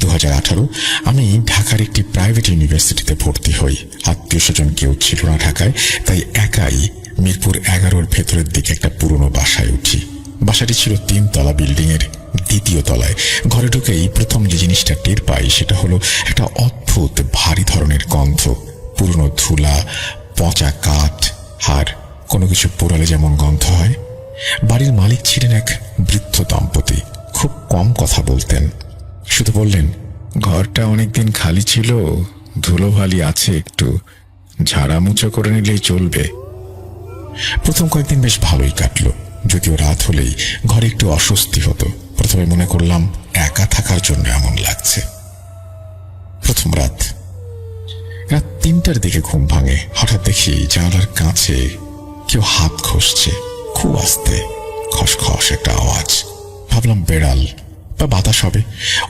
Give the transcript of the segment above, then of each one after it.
2018। আমি ঢাকার একটি প্রাইভেট ইউনিভার্সিটিতে ভর্তি হই। আত্মীয় স্বজন কেউ ছিল না ঢাকায়, তাই একাই মিরপুর 11-র ভেতরের দিকে একটা পুরনো বাসায় উঠি। বাসাটি ছিল 3 তলা বিল্ডিংয়ের 2য় তলায়। ঘরে ঢুকেই প্রথম যে জিনিসটা টের পাই সেটা হলো একটা অদ্ভুত ভারী ধরনের গন্ধ। পুরনো ধুলা, পচা কাঠ আর কোনো কিছু পোড়ালে যেমন গন্ধ হয়। বাড়ির মালিক ছিলেন এক বৃদ্ধ দম্পতি। খুব কম কথা বলতেন, শুধু বললেন, ঘরটা অনেকদিন খালি ছিল, ধুলোবালি আছে, একটু ঝাড়ামুচো করে নিলেই চলবে। প্রথম কয়েকদিন বেশ ভালোই কাটলো, যদিও রাত হলেই ঘরে একটু অস্বস্তি হতো। প্রথমে মনে করলাম একা থাকার জন্য এমন লাগছে। প্রথম রাত 3টার দিকে ঘুম ভাঙে। হঠাৎ দেখি জানালার কাছে কেউ হাত ঘষছে, খুব আস্তে, খসখস একটা আওয়াজ। ভাবলাম বেড়াল বা বাতাস হবে।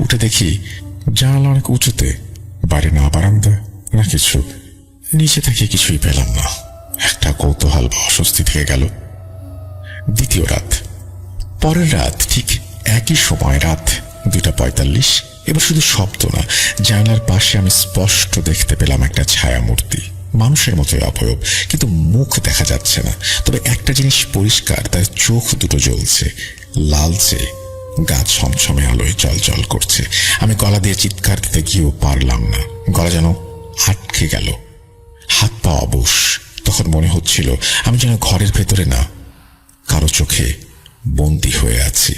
উঠে দেখি জানালা অনেক উঁচুতে, বাইরে না বারান্দা না কিছু। নিচে থেকে কিছুই পেলাম না। একটা কৌতূহল বা অস্বস্তি থেকে গেল। দ্বিতীয় রাত, পরের রাত ঠিক একই সময়, রাত 2:45। এবার শুধু শব্দ না, জানালার পাশে আমি স্পষ্ট দেখতে পেলাম একটা ছায়া মূর্তি। মানুষের মতোই অবয়ব, কিন্তু মুখ দেখা যাচ্ছে না। তবে একটা জিনিস পরিষ্কার, তার চোখ দুটো জ্বলছে, লালচে, গা ছমছমে আলোয় জল করছে। আমি গলা দিয়ে চিৎকার দিতে গিয়েও পারলাম না। গলা যেন আটকে গেল, হাত পা অবশ। তখন মনে হচ্ছিল আমি যেন ঘরের ভেতরে না, কারো চোখে বন্দী হয়ে আছি।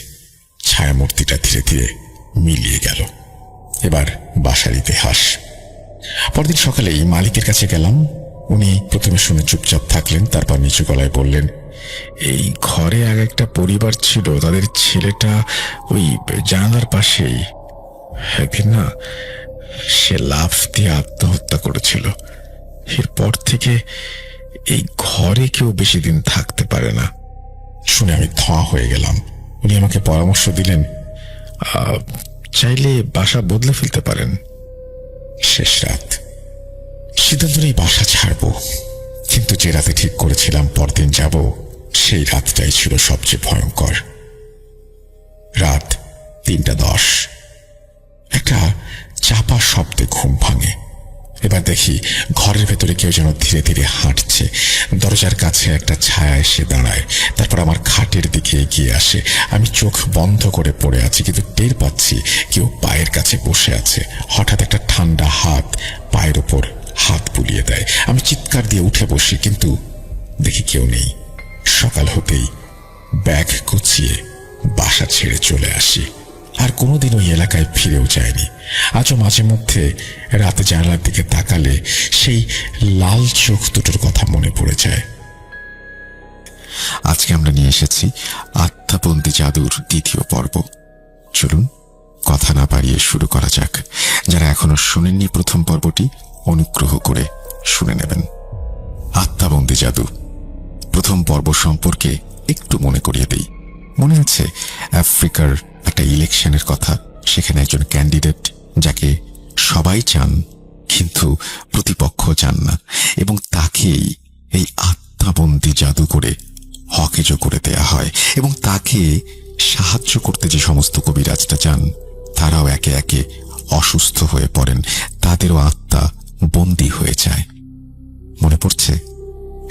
ছায়া মূর্তিটা ধীরে ধীরে মিলিয়ে গেল। এবার বাসার ইতিহাস। পরদিন সকালেই মালিকের কাছে গেলাম। উনি প্রথমে শুনে চুপচাপ থাকলেন, তারপর নিচু গলায় বললেন, এই ঘরে আর একটা পরিবার ছিল, তাদের ছেলেটা ওই জানালার পাশেই একদিন না, সে লাফ দিয়ে আত্মহত্যা করেছিল। এরপর থেকে এই ঘরে কেউ বেশি দিন থাকতে পারে না। শুনে আমি ধোঁয়া হয়ে গেলাম। উনি আমাকে পরামর্শ দিলেন, চাইলে বাসা বদলে ফেলতে পারেন। শেষ রাত, সিদ্ধান্ত নেই বাসা ছাড়বো। কিন্তু যে রাতে ঠিক করেছিলাম পরদিন যাব, সেই রাতটাই ছিল সবচেয়ে ভয়ঙ্কর। রাত 3:10। একটা চাপা শব্দে ঘুম ভাঙে। এবার দেখি ঘরের ভেতরে কেউ যেন ধীরে ধীরে হাঁটছে। দরজার কাছে একটা ছায়া এসে দাঁড়ায়, তারপর আমার খাটের দিকে এগিয়ে আসে। আমি চোখ বন্ধ করে পড়ে আছি, কিন্তু টের পাচ্ছি কেউ পায়ের কাছে বসে আছে। হঠাৎ একটা ঠান্ডা হাত পায়ের ওপর হাত বুলিয়ে দেয়। আমি চিৎকার দিয়ে উঠে বসি, কিন্তু দেখি কেউ নেই। সকাল হতেই ব্যাগ গুছিয়ে বাসা ছেড়ে চলে আসি। আর কোনোদিন ওই এলাকায় ফিরেও যায়নি। আজও মাঝে মধ্যে রাতে জানালার দিকে তাকালে সেই লাল চোখ দুটোর কথা মনে পড়ে যায়। আজকে আমরা নিয়ে এসেছি আত্মাবন্দী জাদুর 2য় পর্ব। চলুন কথা না বাড়িয়ে শুরু করা যাক। যারা এখনো শুনেননি প্রথম পর্বটি, অনুগ্রহ করে শুনে নেবেন। আত্মাবন্দী জাদু। প্রথম পর্ব সম্পর্কে একটু মনে করিয়ে দেই। মনে আছে আফ্রিকার একটা ইলেকশনের কথা? সেখানে একজন ক্যান্ডিডেট, যাকে সবাই চান কিন্তু প্রতিপক্ষ চান না, এবং তাকেই এই আত্মাবন্দী জাদু করে হকেজো করে দেয়া হয়। এবং তাকে সাহায্য করতে যে সমস্ত কবিরাজটা চান, তারাও একে একে অসুস্থ হয়ে পড়েন, তাদেরও আত্মা বন্দী হয়ে যায়। মনে পড়ছে?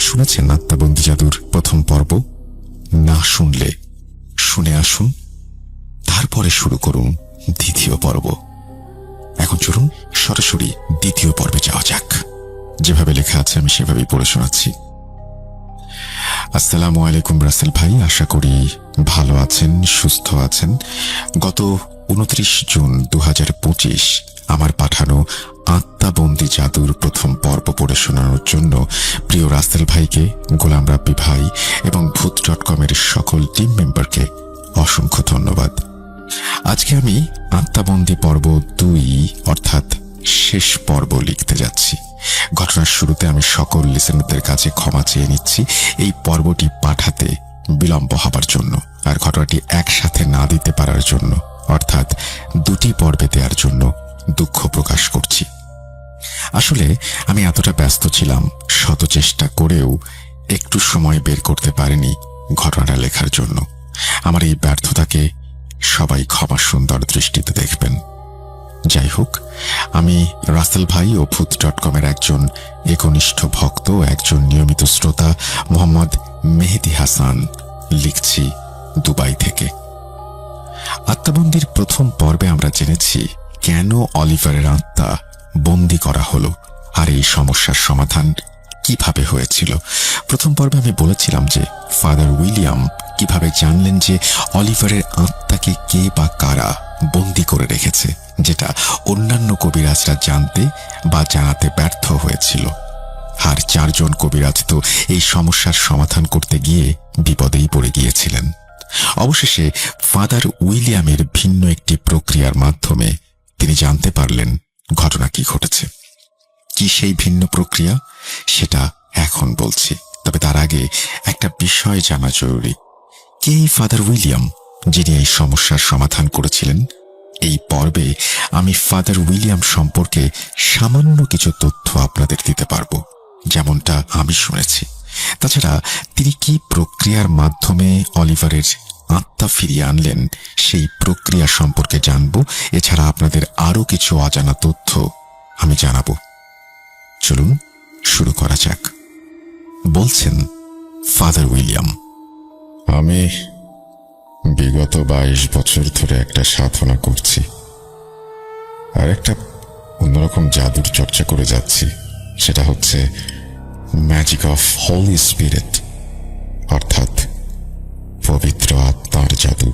শুনেছেন আত্মাবন্দী জাদুর প্রথম পর্ব? না শুনলে শুনে আসুন, তারপরে শুরু করুন 2য় পর্ব। এখন চলুন সরাসরি 2য় পর্বে যাওয়া যাক। যেভাবে লেখা আছে আমি সেভাবেই পড়ে শোনাচ্ছি। আসসালামু আলাইকুম রাসেল ভাই, আশা করি ভালো আছেন, সুস্থ আছেন। গত 29 জুন 2025 আমার পাঠানো আত্মাবন্দী জাদুর প্রথম পর্ব পড়ে শোনানোর জন্য প্রিয় রাসেল ভাইকে, গোলাম রাব্বি ভাই এবং ভূত.com এর সকল টিম মেম্বারকে অসংখ্য ধন্যবাদ। আজকে আমি আত্মাবন্দী পর্ব 2 অর্থাৎ শেষ পর্ব লিখতে যাচ্ছি। ঘটনার শুরুতে আমি সকল লিসেনারদের কাছে ক্ষমা চেয়ে নিচ্ছি এই পর্বটি পাঠাতে বিলম্ব হবার জন্য, আর ঘটনাটি একসাথে না দিতে পারার জন্য, অর্থাৎ 2টি পর্বে দেওয়ার জন্য দুঃখ প্রকাশ করছি। আসলে আমি এতটা ব্যস্ত ছিলাম, শত চেষ্টা করেও একটু সময় বের করতে পারিনি ঘটনাটা লেখার জন্য। আমার এই ব্যর্থতাকে সবাই ক্ষমা সুন্দর দৃষ্টিতে দেখবেন। যাই হোক, আমি রাসেল ভাই ও ভূত.com-এর একজন একনিষ্ঠ ভক্ত, একজন নিয়মিত শ্রোতা মোহাম্মদ মেহেদি হাসান লিখছি দুবাই থেকে। আত্মাবন্দির প্রথম পর্বে আমরা জেনেছি কেন অলিভারের আত্মা বন্দি করা হলো আর এই সমস্যার সমাধান কিভাবে হয়েছিল। প্রথম পর্বে আমি বলেছিলাম যে ফাদার উইলিয়াম কিভাবে জানলেন যে অলিভারের আত্মাকে কে বা কারা বন্দি করে রেখেছে, যেটা অন্যান্য কবিরাজরা জানতে বা জানাতে ব্যর্থ হয়েছিল। আর 4 জন কবিরাজ তো এই সমস্যার সমাধান করতে গিয়ে বিপদেই পড়ে গিয়েছিলেন। অবশেষে ফাদার উইলিয়ামের ভিন্ন একটি প্রক্রিয়ার মাধ্যমে তিনি জানতে পারলেন ঘটনা কি ঘটেছে। কি সেই ভিন্ন প্রক্রিয়া সেটা এখন বলছি, তবে তার আগে একটা বিষয় জানা জরুরি। কে এই ফাদার উইলিয়াম যিনি এই সমস্যার সমাধান করেছিলেন? এই পর্বে আমি ফাদার উইলিয়াম সম্পর্কে সামান্য কিছু তথ্য আপনাদের দিতে পারবো, যেমনটা আমি শুনেছি। তাছাড়া তিনি কি প্রক্রিয়ার মাধ্যমে অলিভারের আত্মা ফিরিয়ে আনলেন সেই প্রক্রিয়া সম্পর্কে জানব। এছাড়া আপনাদের আরো কিছু অজানা তথ্য আমি জানাবো। চলুন শুরু করা যাক। বলছেন ফাদার উইলিয়াম, আমি বিগত 22 বছর ধরে একটা সাধনা করছি আর একটা অন্যরকম জাদুর চর্চা করে যাচ্ছি। সেটা হচ্ছে ম্যাজিক অফ হোলি স্পিরিট, অর্থাৎ পবিত্র আত্মার জাদু।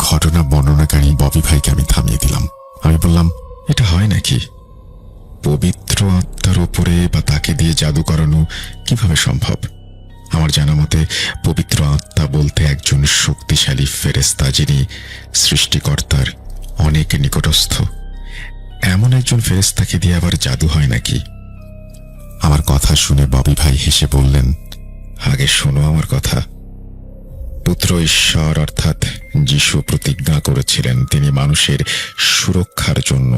ঘটনা বর্ণনাকারী ববি ভাইকে আমি থামিয়ে দিলাম। আমি বললাম, এটা হয় নাকি? পবিত্র আত্মার উপরে বা তাকে দিয়ে জাদু করানো কিভাবে সম্ভব? আমার জানা মতে পবিত্র আত্মা বলতে একজন শক্তিশালী ফেরেশতা, যিনি সৃষ্টিকর্তার অনেক নিকটস্থ। এমন একজন ফেরেশতাকে দিয়ে আবার জাদু হয় নাকি? আমার কথা শুনে ববি ভাই হেসে বললেন, আগে শোনো আমার কথা। পুত্র ঈশ্বর অর্থাৎ যিশু প্রতিজ্ঞা করেছিলেন তিনি মানুষের সুরক্ষার জন্য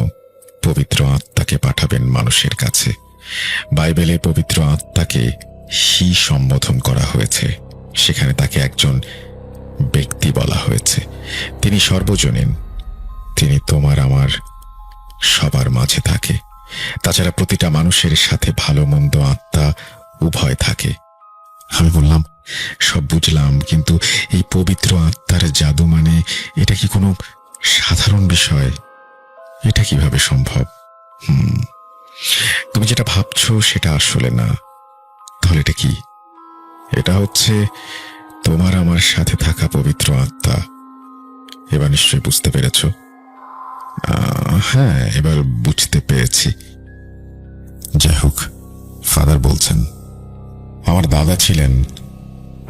পবিত্র আত্মাকে পাঠাবেন মানুষের কাছে। বাইবেলে পবিত্র আত্মাকে হি সম্বোধন করা হয়েছে। সেখানে তাকে একজন ব্যক্তি বলা হয়েছে। তিনি সর্বজনীন। তিনি তোমার আমার সবার মাঝে থাকে। তাছাড়া প্রতিটা মানুষের সাথে ভালো মন্দ আত্মা উভয় থাকে। আমি বললাম, সব বুঝলাম, কিন্তু এই পবিত্র আত্মার জাদু মানে এটা কি কোনো সাধারণ বিষয়? এটা কিভাবে সম্ভব? তুমি যেটা ভাবছো সেটা আসলে না। তাহলে এটা কি? এটা হচ্ছে তোমার আমার সাথে থাকা পবিত্র আত্মা। এবার নিশ্চয়ই বুঝতে পেরেছ? হ্যাঁ, এবার বুঝতে পেরেছি। যাই হোক, ফাদার বলছেন, আমার দাদা ছিলেন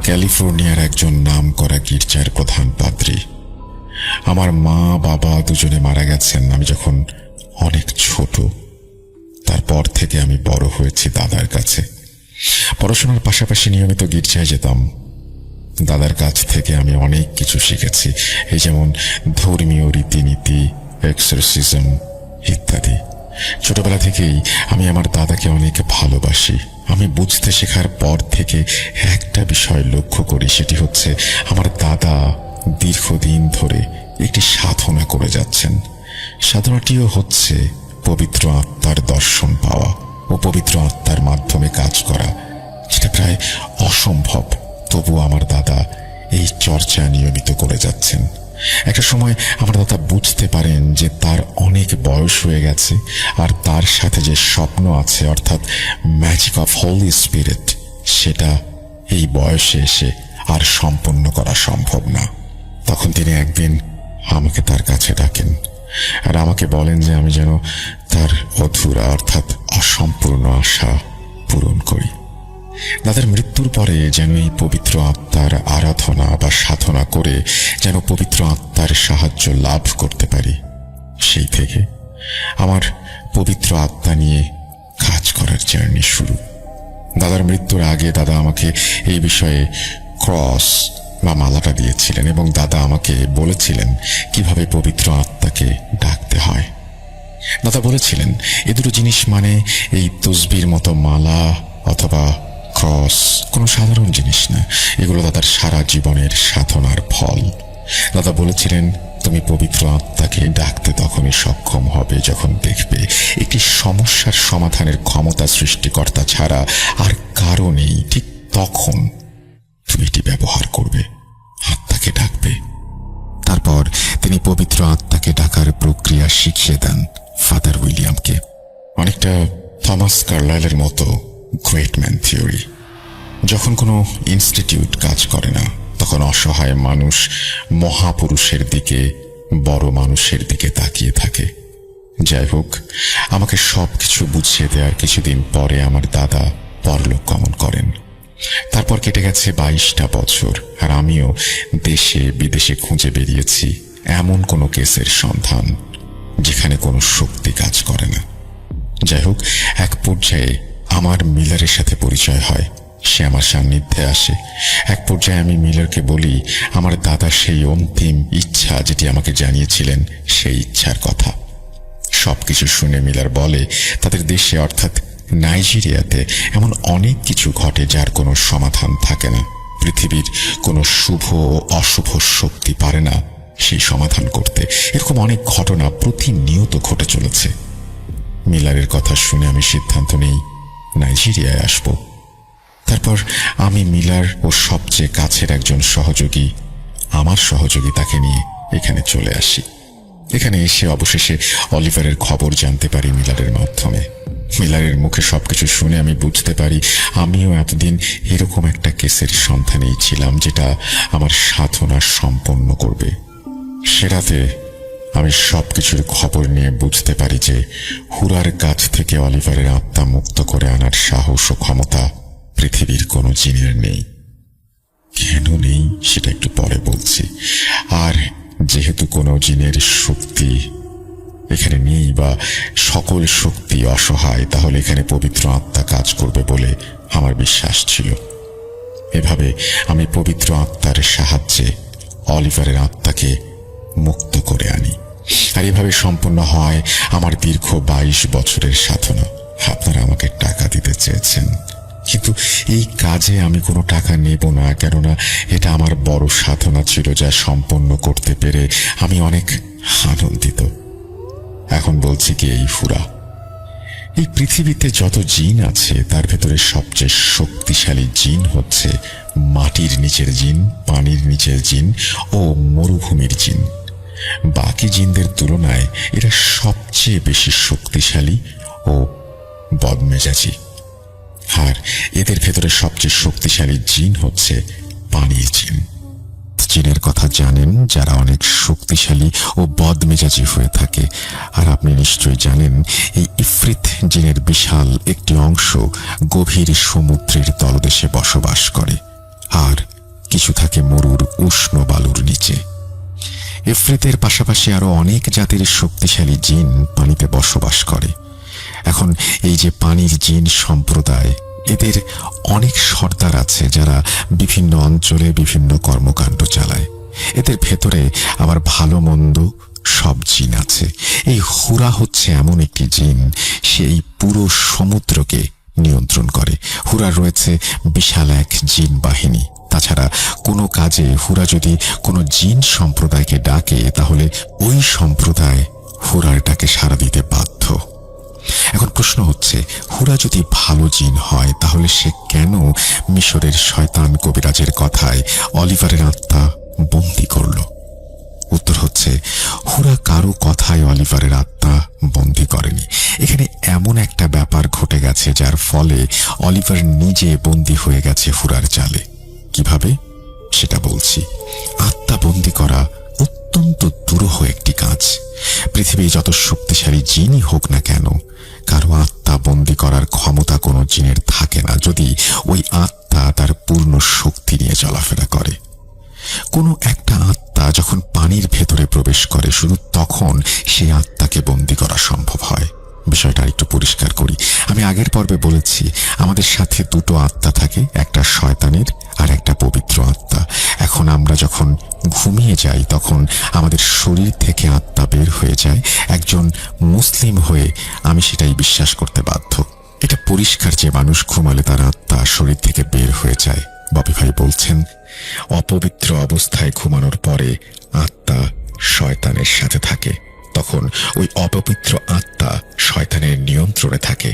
ক্যালিফোর্নিয়ার একজন নামকরা গির্জার প্রধান পাদ্রী। আমার মা বাবা দুজনে মারা গেছেন আমি যখন অনেক ছোট। তারপর থেকে আমি বড় হয়েছি দাদার কাছে। পড়াশোনার পাশাপাশি নিয়মিত গির্জায় যেতাম। দাদার কাছ থেকে আমি অনেক কিছু শিখেছি, এই যেমন ধর্মীয় রীতিনীতি, এক্সরসিজম ইত্যাদি। ছোটবেলা থেকেই আমি আমার দাদাকে অনেক ভালোবাসি। আমি বুঝতে শেখার পর থেকে একটা বিষয় লক্ষ্য করি, সেটি হচ্ছে আমার দাদা দীর্ঘদিন ধরে একটি সাধনা করে যাচ্ছেন। সাধনাটিও হচ্ছে পবিত্র আত্মার দর্শন পাওয়া ও পবিত্র আত্মার মাধ্যমে কাজ করা, যেটা প্রায় অসম্ভব। তবু আমার দাদা এই চর্চা নিয়মিত করে যাচ্ছেন। একটা সময় আমার দাদা বুঝতে পারেন যে তার অনেক বয়স হয়ে গেছে আর তার সাথে যে স্বপ্ন আছে অর্থাৎ ম্যাজিক অফ হোলি স্পিরিট, সেটা এই বয়সে এসে আর সম্পন্ন করা সম্ভব না। তখন তিনি একদিন আমাকে তার কাছে ডাকেন আর আমাকে বলেন যে আমি যেন তার অধুরা অর্থাৎ অসম্পূর্ণ আশা পূরণ করি। দাদার মৃত্যুর পরে যেন এই পবিত্র আত্মার আরাধনা বা সাধনা করে যেন পবিত্র আত্মার সাহায্য লাভ করতে পারি। সেই থেকে আমার পবিত্র আত্মা নিয়ে কাজ করার জার্নি শুরু। দাদার মৃত্যুর আগে দাদা আমাকে এই বিষয়ে ক্রস বা মালাটা দিয়েছিলেন এবং দাদা আমাকে বলেছিলেন কিভাবে পবিত্র আত্মাকে ডাকতে হয়। দাদা বলেছিলেন এ দুটো জিনিস মানে এই তসবির মতো মালা অথবা ক্রস কোনো সাধারণ জিনিস না, এগুলো দাদার সারা জীবনের সাধনার ফল। দাদা বলেছিলেন তুমি পবিত্র আত্মাকে ডাকতে তখনই সক্ষম হবে যখন দেখবে একটি সমস্যার সমাধানের ক্ষমতা সৃষ্টিকর্তা ছাড়া আর কারো নেই। ঠিক তখন তুমি এটি ব্যবহার করবে, আত্মাকে ডাকবে। তারপর তিনি পবিত্র আত্মাকে ডাকার প্রক্রিয়া শিখিয়ে দেন ফাদার উইলিয়ামকে। অনেকটা থমাস কার্লাইলের মতো গ্রেট ম্যান থিওরি। যখন কোনো ইনস্টিটিউট কাজ করে না, তখন অসহায় মানুষ মহাপুরুষের দিকে, বড় মানুষের দিকে তাকিয়ে থাকে। যাই হোক, আমাকে সবকিছু বুঝিয়ে দেওয়ার কিছুদিন পরে আমার দাদা পরলোক গমন করেন। তারপর কেটে গেছে 22টা বছর, আর আমিও দেশে বিদেশে খুঁজে বেরিয়েছি এমন কোনো কেসের সন্ধান যেখানে কোনো শক্তি কাজ করে না। যাই হোক, এক পর্যায়ে আমার মিলারের সাথে পরিচয় হয়। সে আমার সান্নিধ্যে আসে। এক পর্যায়ে আমি মিলারকে বলি আমার দাদা সেই অন্তিম ইচ্ছা যেটি আমাকে জানিয়েছিলেন, সেই ইচ্ছার কথা। সবকিছু শুনে মিলার বলে তাদের দেশে অর্থাৎ নাইজেরিয়াতে এমন অনেক কিছু ঘটে যার কোনো সমাধান থাকে না। পৃথিবীর কোনো শুভ ও অশুভ শক্তি পারে না সেই সমাধান করতে। এরকম অনেক ঘটনা প্রতিনিয়ত ঘটে চলেছে। মিলারের কথা শুনে আমি সিদ্ধান্ত নেই নাইজেরিয়ায় আসব। তারপর আমি মিলার ও সবচেয়ে কাছের একজন সহযোগী, আমার সহযোগিতাকে নিয়ে এখানে চলে আসি। এখানে এসে অবশেষে অলিভারের খবর জানতে পারি মিলারের মাধ্যমে। মিলারের মুখে সবকিছু শুনে আমি বুঝতে পারি আমিও এতদিন এরকম একটা কেসের সন্ধানেই ছিলাম যেটা আমার সাধনা সম্পন্ন করবে। সে রাতে আমি সবকিছুর খবর নিয়ে বুঝতে পারি যে হুরার কাছ থেকে অলিভারের আত্মা মুক্ত করে আনার সাহস ও ক্ষমতা পৃথিবীর কোনো জিনের নেই। কেন নেই সেটা একটু পরে বলছি। আর যেহেতু কোনো জিনের শক্তি এখানে নেই বা সকল শক্তি অসহায়, তাহলে এখানে পবিত্র আত্মা কাজ করবে বলে আমার বিশ্বাস ছিল। এভাবে আমি পবিত্র আত্মার সাহায্যে অলিভারের আত্মাকে মুক্ত করে আনি। আর এভাবে সম্পূর্ণ হয় আমার দীর্ঘ 22 বছরের সাধনা। আপনারা আমাকে টাকা দিতে চেয়েছেন, কিন্তু এই কাজে আমি কোনো টাকা নেব না, কেননা এটা আমার বড় সাধনা ছিল যা সম্পন্ন করতে পেরে আমি অনেক আনন্দিত। এখন বলছি কি, এই ফুরা, এই পৃথিবীতে যত জিন আছে তার ভেতরে সবচেয়ে শক্তিশালী জিন হচ্ছে মাটির নিচের জিন, পানির নিচের জিন ও মরুভূমির জিন। বাকি জিনদের তুলনায় এরা সবচেয়ে বেশি শক্তিশালী ও বদমেজাজি। আর এদের ভেতরে সবচেয়ে শক্তিশালী জিন হচ্ছে পানির জিন। জিনের কথা জানেন যারা অনেক শক্তিশালী ও বদমেজাজি হয়ে থাকে। আর আপনি নিশ্চয়ই জানেন এই ইফরিত জিনের বিশাল একটি অংশ গভীর সমুদ্রের তলদেশে বসবাস করে, আর কিছু থাকে মরুর উষ্ণ বালুর নিচে। ইফরিতের পাশাপাশি আরো অনেক জাতির শক্তিশালী জিন পানিতে বসবাস করে। এখন এই যে পানির জিন সম্প্রদায়, এদের অনেক সর্দার আছে যারা বিভিন্ন অঞ্চলে বিভিন্ন কর্মকাণ্ড চালায়। এদের ভেতরে আবার ভালো মন্দ সব জিন আছে। এই হুরা হচ্ছে এমন একটি জিন, সে এই পুরো সমুদ্রকে নিয়ন্ত্রণ করে। হুরার রয়েছে বিশাল এক জিন বাহিনী। তাছাড়া কোনো কাজে হুরা যদি কোনো জিন সম্প্রদায়কে ডাকে, তাহলে ওই সম্প্রদায় হুরার ডাকে সাড়া দিতে বাধ্য। এখন প্রশ্ন হচ্ছে, হুরা যদি ভালো জিন হয় তাহলে সে কেন মিশরের শয়তান কবিরাজের কথায় অলিভারের আত্মা বন্দী করল? উত্তর হচ্ছে, হুরা কারো কথায় অলিভারের আত্মা বন্দী করেনি। এখানে এমন একটা ব্যাপার ঘটে গেছে যার ফলে অলিভার নিজে বন্দী হয়ে গেছে হুরার জালে। কিভাবে সেটা বলছি। আত্মা বন্দী করা অত্যন্ত দুরূহ একটি কাজ। পৃথিবী যত শক্তিশালী জিনই হোক না কেন, কারো আত্মা বন্দী করার ক্ষমতা কোনো জিনের থাকে না যদি ওই আত্মা তার পূর্ণ শক্তি নিয়ে চলাফেরা করে। কোনো একটা আত্মা যখন পানির ভেতরে প্রবেশ করে, শুধু তখন সেই আত্মাকে বন্দী করা সম্ভব হয়। বিষয়টা একটু পরিষ্কার করি। আমি আগের পর্বে বলেছি আমাদের সাথে দুটো আত্মা থাকে, একটা শয়তানের আর একটা পবিত্র আত্মা। এখন আমরা যখন ঘুমিয়ে যাই তখন আমাদের শরীর থেকে আত্মা বের হয়ে যায়। একজন মুসলিম হয়ে আমি সেটাই বিশ্বাস করতে বাধ্য। এটা পরিষ্কার যে মানুষ ঘুমালে তার আত্মা শরীর থেকে বের হয়ে যায়। ববি ভাই বলছেন, অপবিত্র অবস্থায় ঘুমানোর পরে আত্মা শয়তানের সাথে থাকে, তখন ওই অপবিত্র আত্মা শয়তানের নিয়ন্ত্রণে থাকে।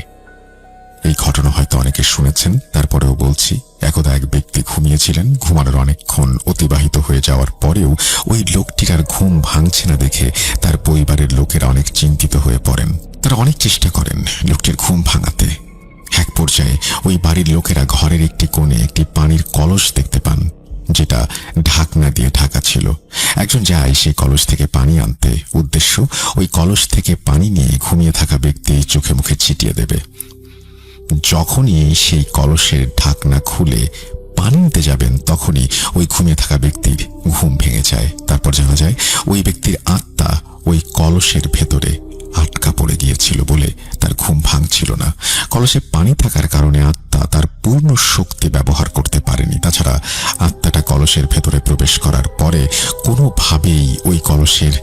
এই ঘটনা হয়তো অনেকে শুনেছেন, তারপরেও বলছি। একদা এক ব্যক্তি ঘুমিয়েছিলেন। ঘুমানোর অনেকক্ষণ অতিবাহিত হয়ে যাওয়ার পরেও ওই লোকটির আর ঘুম ভাঙছে না দেখে তার পরিবারের লোকেরা অনেক চিন্তিত হয়ে পড়েন। তারা অনেক চেষ্টা করেন লোকটির ঘুম ভাঙাতে। এক পর্যায়ে ওই বাড়ির লোকেরা ঘরের একটি কোণে একটি পানির কলস দেখতে পান, যেটা ঢাকনা দিয়ে ঢাকা ছিল। একজন যায় সেই কলস থেকে পানি আনতে। উদ্দেশ্য, ওই কলস থেকে পানি নিয়ে ঘুমিয়ে থাকা ব্যক্তি চোখে মুখে ছিটিয়ে দেবে। যখনই সেই কলসের ঢাকনা খুলে পানি নিতে যাবেন, তখনই ওই ঘুমিয়ে থাকা ব্যক্তির ঘুম ভেঙে যায়। তারপর জানা যায় ওই ব্যক্তির আত্মা ওই কলসের ভেতরে আটকা পড়ে গিয়েছিল বলে তার ঘুম ভাঙছিল না। কলসে পানি থাকার কারণে আত্মা তার পূর্ণ শক্তি ব্যবহার করতে পারেনি। তাছাড়া আত্মাটা কলসের ভেতরে প্রবেশ করার পরে কোনোভাবেই ওই কলসের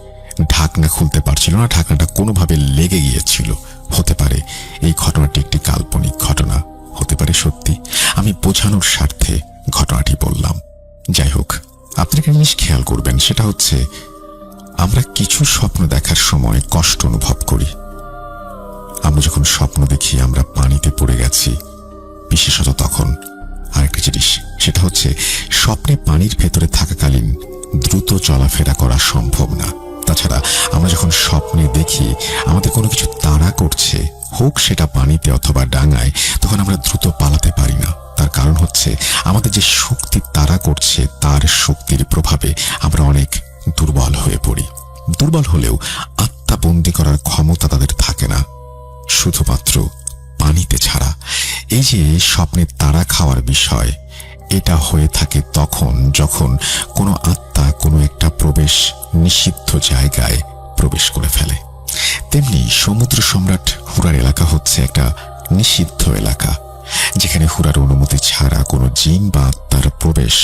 ঢাকনা খুলতে পারছিল না। ঢাকনাটা কোনোভাবে লেগে গিয়েছিল। হতে পারে এই ঘটনাটি একটি কাল্পনিক ঘটনা, হতে পারে সত্যি। আমি বোঝানোর স্বার্থে ঘটনাটি বললাম। যাই হোক, আপনি একটা জিনিস খেয়াল করবেন, সেটা হচ্ছে আমরা কিছু স্বপ্ন দেখার সময় কষ্ট অনুভব করি। আমরা যখন স্বপ্ন দেখি আমরা পানিতে পড়ে গেছি, বিশেষত তখন। আরেকটা জিনিস, সেটা হচ্ছে স্বপ্নে পানির ভেতরে থাকাকালীন দ্রুত চলাফেরা করা সম্ভব না। তাছাড়া আমরা যখন স্বপ্নে দেখি আমাদের কোনো কিছু তাড়া করছে, হোক সেটা পানিতে অথবা ডাঙায়, তখন আমরা দ্রুত পালাতে পারি না। তার কারণ হচ্ছে আমাদের যে শক্তি তাড়া করছে তার শক্তির প্রভাবে আমরা অনেক দুর্বল হয়ে পড়ি। দুর্বল হলেও আত্মা বন্দী করার ক্ষমতা তাদের থাকে না, শুধুমাত্র পানিতে ছাড়া। এই যে স্বপ্নে তাড়া খাওয়ার বিষয়, এটা হয়ে থাকে তখন যখন কোনো আত্মা কোনো একটা প্রবেশ নিষিদ্ধ জায়গায় প্রবেশ করে ফেলে। তেমনি সমুদ্র সম্রাট হুরার এলাকা হচ্ছে একটা নিষিদ্ধ এলাকা, যেখানে হুরার অনুমতি ছাড়া কোনো জিন বা আত্মার প্রবেশ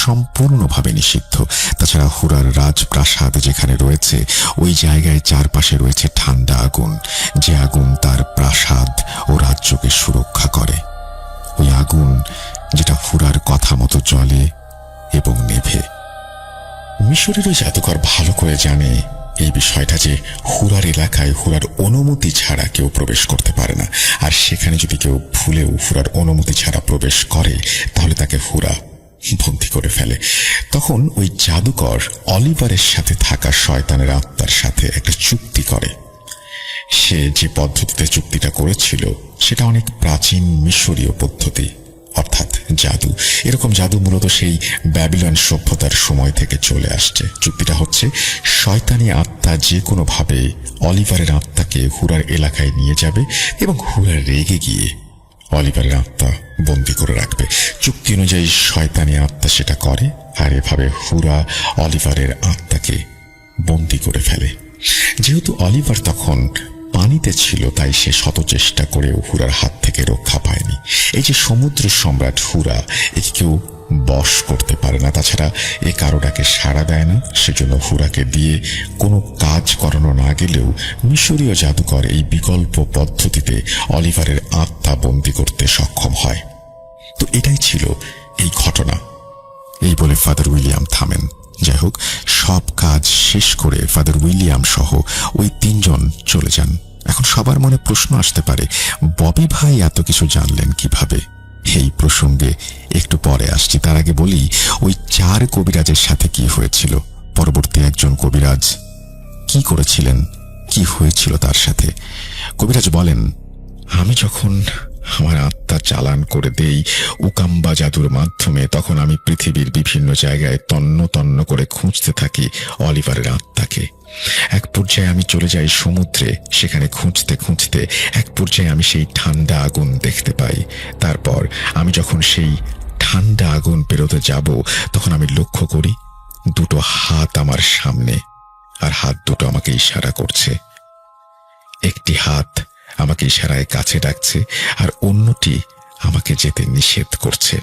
সম্পূর্ণভাবে নিষিদ্ধ। তাছাড়া হুরার রাজপ্রাসাদ যেখানে রয়েছে, ওই জায়গায় চারপাশে রয়েছে ঠান্ডা আগুন, যে আগুন তার প্রাসাদ ও রাজ্যকে সুরক্ষা করে। ওই আগুন যেটা হুরার কথা মতো জ্বলে এবং নেভে। মিশরের ওই জাদুকর ভালো করে জানে এই বিষয়টা, যে হুরার এলাকায় হুরার অনুমতি ছাড়া কেউ প্রবেশ করতে পারে না। আর সেখানে যদি কেউ ভুলেও হুরার অনুমতি ছাড়া প্রবেশ করে, তাহলে তাকে হুরা বন্দী করে ফেলে। তখন ওই জাদুকর অলিভারের সাথে থাকা শয়তানের আত্মার সাথে একটা চুক্তি করে। সে যে পদ্ধতিতে চুক্তিটা করেছিল সেটা অনেক প্রাচীন মিশরীয় পদ্ধতি, অর্থাৎ জাদু। এরকম জাদু মূলত সেই ব্যাবিলন সভ্যতার সময় থেকে চলে আসছে। চুক্তিটা হচ্ছে শয়তানি আত্মা যে কোনোভাবে অলিভারের আত্মাকে হুরার এলাকায় নিয়ে যাবে এবং হুরা রেগে গিয়ে অলিভারের আত্মা বন্দী করে রাখবে। চুক্তি অনুযায়ী শয়তানি আত্মা সেটা করে, আর এভাবে হুরা অলিভারের আত্মাকে বন্দী করে ফেলে। যেহেতু অলিভার তখন পানিতে ছিল, তাই সে শত চেষ্টা করেও হুরার হাত থেকে রক্ষা পায়নি। এই যে সমুদ্র সম্রাট হুরা, একে কেউ বশ করতে পারে না। তাছাড়া এ কারোটাকে সাড়া দেয় না। সেজন্য হুরাকে দিয়ে কোনো কাজ করানো না গেলেও মিশরীয় জাদুকর এই বিকল্প পদ্ধতিতে অলিভারের আত্মা বন্দী করতে সক্ষম হয়। তো এটাই ছিল এই ঘটনা। এই বলে ফাদার উইলিয়াম থামেন। যাই হোক, সব কাজ শেষ করে ফাদার উইলিয়াম সহ ওই তিনজন চলে যান। এখন সবার মনে প্রশ্ন আসতে পারে, ববি ভাই এত কিছু জানলেন কিভাবে? এই প্রসঙ্গে একটু পরে আসছি। তার আগে বলি, ওই 4 কবিরাজের সাথে কি হয়েছিল। পরবর্তী একজন কবিরাজ কি করেছিলেন, কি হয়েছিল তার সাথে। কবিরাজ বলেন, আমি যখন আমার আত্মা চালান করে দেই উকাম্বা জাদুর মাধ্যমে, তখন আমি পৃথিবীর বিভিন্ন জায়গায় তন্ন তন্ন করে খুঁজতে থাকি অলিভারের আত্মাকে। এক পর্যায়ে আমি চলে যাই সমুদ্রে। সেখানে খুঁজতে খুঁজতে এক পর্যায়ে আমি সেই ঠান্ডা আগুন দেখতে পাই। তারপর আমি যখন সেই ঠান্ডা আগুন পেরোতে যাব, তখন আমি লক্ষ্য করি 2 হাত আমার সামনে, আর হাত দুটো আমাকে ইশারা করছে। একটি হাত আমাকে ইশারায় কাছে ডাকছে, আর অন্যটি আমাকে যেতে নিষেধ করছে।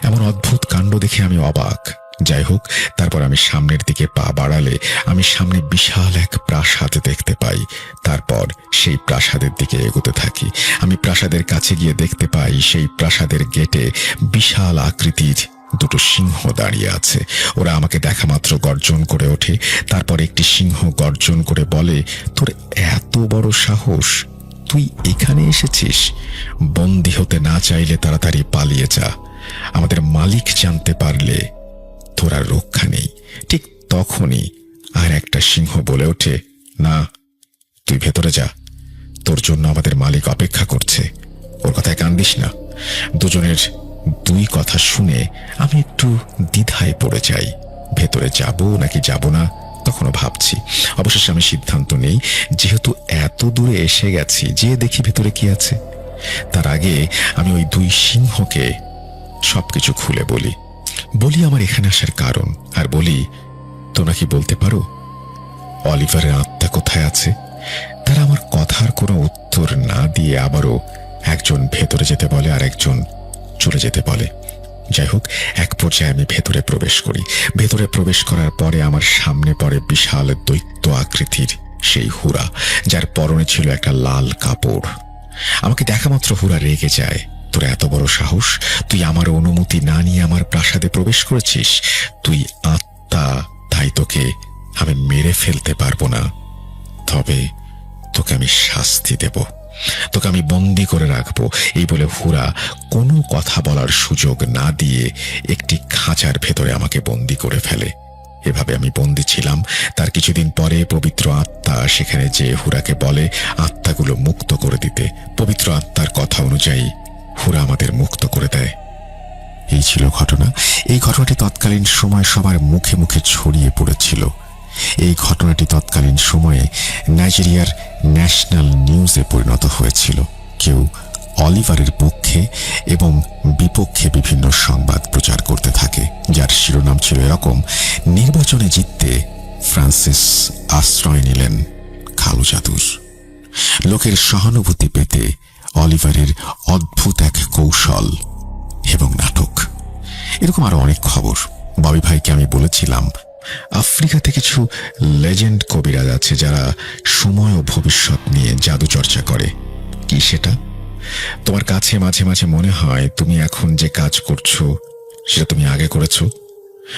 এমন অদ্ভুত কাণ্ড দেখে আমি অবাক। যাই হোক, তারপর আমি সামনের দিকে পা বাড়ালে আমি সামনে বিশাল এক প্রাসাদ দেখতে পাই। তারপর সেই প্রাসাদের দিকে এগোতে থাকি। আমি প্রাসাদের কাছে গিয়ে দেখতে পাই সেই প্রাসাদের গেটে বিশাল আকৃতির দুটো সিংহ দাঁড়িয়ে আছে। ওরা আমাকে দেখা মাত্র গর্জন করে ওঠে। তারপর একটি সিংহ গর্জন করে বলে, তোর এত বড় সাহস, তুই এখানে এসেছিস? বন্দী হতে না চাইলে তাড়াতাড়ি পালিয়ে যা। আমাদের মালিক জানতে পারলে তোর আর রক্ষা নেই। ঠিক তখনই আর একটা সিংহ বলে ওঠে, না, তুই ভেতরে যা, তোর জন্য আমাদের মালিক অপেক্ষা করছে, ওর কথায় কান দিস না। দুজনের দুই কথা শুনে আমি একটু দ্বিধায় পড়ে যাই, ভেতরে যাব নাকি যাব না তখনও ভাবছি। অবশেষে আমি সিদ্ধান্ত নেই, যেহেতু এত দূরে এসে গেছি, যে দেখি ভেতরে কি আছে। তার আগে আমি ওই দুই সিংহকে সবকিছু খুলে বলি আমার এখানে আসার কারণ, আর বলি, তোমরা কি বলতে পারো অলিভারের আত্মা কোথায় আছে? তারা আমার কথার কোনো উত্তর না দিয়ে আবারও একজন ভেতরে যেতে বলে আর একজন চলে যেতে বলে। যাই হোক, এক পর্যায়ে আমি ভেতরে প্রবেশ করি। ভেতরে প্রবেশ করার পরে আমার সামনে পড়ে বিশাল দৈত্য আকৃতির সেই হুরা, যার পরনে ছিল একটা লাল কাপড়। আমাকে দেখা মাত্র হুরা রেগে যায়, তোর এত বড় সাহস, তুই আমার অনুমতি না নিয়ে আমার প্রাসাদে প্রবেশ করেছিস? তুই আত্মা, তাই তোকে আমি মেরে ফেলতে পারবো না, তবে তোকে আমি শাস্তি দেব, তোকে আমি বন্দি করে রাখবো। এই বলে হুরা কোনো কথা বলার সুযোগ না দিয়ে একটি খাঁচার ভেতরে আমাকে বন্দি করে ফেলে। এভাবে আমি বন্দি ছিলাম। তার কিছুদিন পরে পবিত্র আত্মা সেখানে যে হুরাকে বলে আত্মাগুলো মুক্ত করে দিতে। পবিত্র আত্মার কথা অনুযায়ী হুরা আমাদের মুক্ত করে দেয়। এই ছিল ঘটনা। এই ঘটনাটি তৎকালীন সময় সবার মুখে মুখে ছড়িয়ে পড়েছিল। এই ঘটনাটি তৎকালীন সময়ে নাইজেরিয়ার ন্যাশনাল নিউজে পরিণত হয়েছিল। কেউ অলিভারের পক্ষে এবং বিপক্ষে বিভিন্ন সংবাদ প্রচার করতে থাকে, যার শিরোনাম ছিল এরকম: নির্বাচনে জিততে ফ্রান্সিস আশ্রয় নিলেন কালো জাদুর। লোকের সহানুভূতি পেতে অলিভারের অদ্ভুত এক কৌশল এবং নাটক। এরকম আরো অনেক খবর। ববি ভাইকে আমি বলেছিলাম, আফ্রিকাতে কিছু লেজেন্ড কবিরাজ আছে যারা সময় ও ভবিষ্যৎ নিয়ে জাদু চর্চা করে। কি সেটা? তোমার কাছে মাঝে মাঝে মনে হয় তুমি এখন যে কাজ করছো সেটা তুমি আগে করেছো।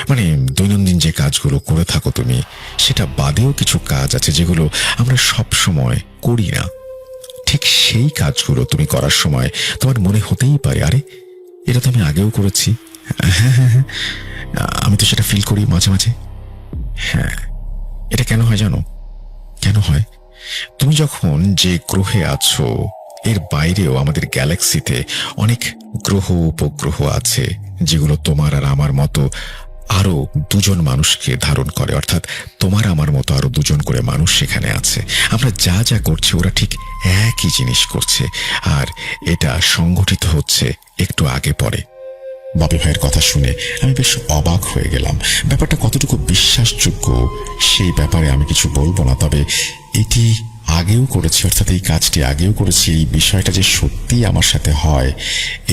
মানে দৈনন্দিন যে কাজগুলো করে থাকো তুমি, সেটা বাদেও কিছু কাজ আছে যেগুলো আমরা সব সময় করি না। ঠিক সেই কাজগুলো তুমি করার সময় তোমার মনে হতেই পারে, আরে এটা তো আমি আগেও করেছি। হ্যাঁ হ্যাঁ হ্যাঁ, আমি তো সেটা ফিল করি মাঝে মাঝে। হ্যাঁ, এটা কেন হয় জানো? কেন হয়? তুমি যখন যে গ্রহে আছো এর বাইরেও আমাদের গ্যালাক্সিতে অনেক গ্রহ উপগ্রহ আছে যেগুলো তোমার আর আমার মতো আরো দুজন মানুষকে ধারণ করে, অর্থাৎ তোমার আমার মতো আরো দুজন করে মানুষ সেখানে আছে। আমরা যা যা করছি ওরা ঠিক একই জিনিস করছে, আর এটা সংগঠিত হচ্ছে একটু আগে পরে। ববি ভাইয়ের কথা শুনে আমি বেশ অবাক হয়ে গেলাম। ব্যাপারটা কতটুকু বিশ্বাসযোগ্য সেই ব্যাপারে আমি কিছু বলবো না, তবে এটি আগেও করেছি, অর্থাৎ এই কাজটি আগেও করেছি, এই বিষয়টা যে সত্যি আমার সাথে হয়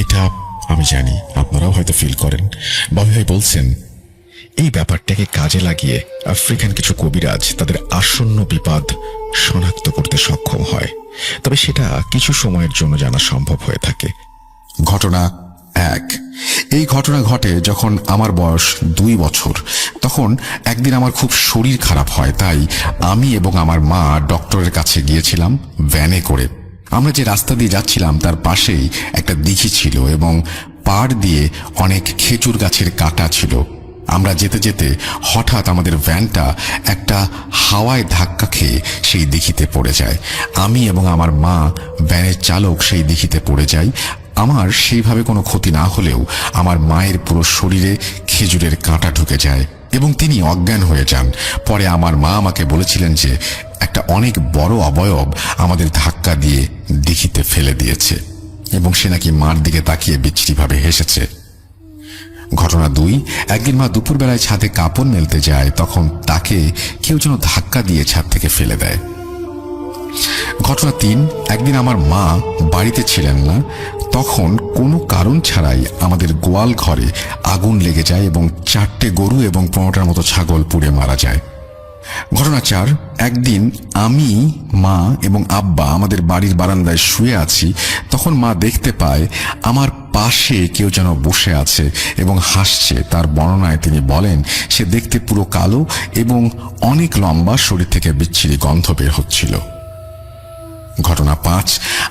এটা আমি জানি, আপনারাও হয়তো ফিল করেন। ববি ভাই বলছেন, এই ব্যাপারটাকে কাজে লাগিয়ে আফ্রিকান কিছু কবিরাজ তাদের আসন্ন বিপদ শনাক্ত করতে সক্ষম হয়, তবে সেটা কিছু সময়ের জন্য জানা সম্ভব হয়ে থাকে। ঘটনা 1। এই ঘটনা ঘটে যখন আমার বয়স 2 বছর। তখন একদিন আমার খুব শরীর খারাপ হয়, তাই আমি এবং আমার মা ডক্টরের কাছে গিয়েছিলাম ভ্যানে করে। আমরা যে রাস্তা দিয়ে যাচ্ছিলাম তার পাশেই একটা দিঘি ছিল এবং পাড় দিয়ে অনেক খেজুর গাছের কাঁটা ছিল। আমরা যেতে যেতে হঠাৎ আমাদের ভ্যানটা একটা হাওয়ায় ধাক্কা খেয়ে সেই দিঘিতে পড়ে যায়। আমি এবং আমার মা, ভ্যানের চালক, সেই দিঘিতে পড়ে যাই। আমার সেইভাবে কোনো ক্ষতি না হলেও আমার মায়ের পুরো শরীরে খেজুরের কাঁটা ঢুকে যায় এবং তিনি অজ্ঞান হয়ে যান। পরে আমার মা আমাকে বলেছিলেন যে একটা অনেক বড় অবয়ব আমাদের ধাক্কা দিয়ে দিঘিতে ফেলে দিয়েছে এবং সে নাকি মার দিকে তাকিয়ে বিচ্ছিরিভাবে হেসেছে। ঘটনা 2। একদিন মা দুপুরবেলায় ছাদে কাপড় মেলতে যায়, তখন তাকে কেউ যেন ধাক্কা দিয়ে ছাদ থেকে ফেলে দেয়। ঘটনা 3। একদিন আমার মা বাড়িতে ছিলেন না, তখন কোনো কারণ ছাড়াই আমাদের গোয়াল ঘরে আগুন লেগে যায় এবং 4টে গরু এবং 15টার মতো ছাগল পুড়ে মারা যায়। ঘটনা 4, একদিন আমি, মা এবং আব্বা আমাদের বাড়ির বারান্দায় শুয়ে আছি। তখন মা দেখতে পায় আমার পাশে কেউ যেন বসে আছে এবং হাসছে। তার বর্ণনায় তিনি বলেন সে দেখতে পুরো কালো এবং অনেক লম্বা, শরীর থেকে বিচ্ছিরি গন্ধ বের হচ্ছিল। ঘটনা 5,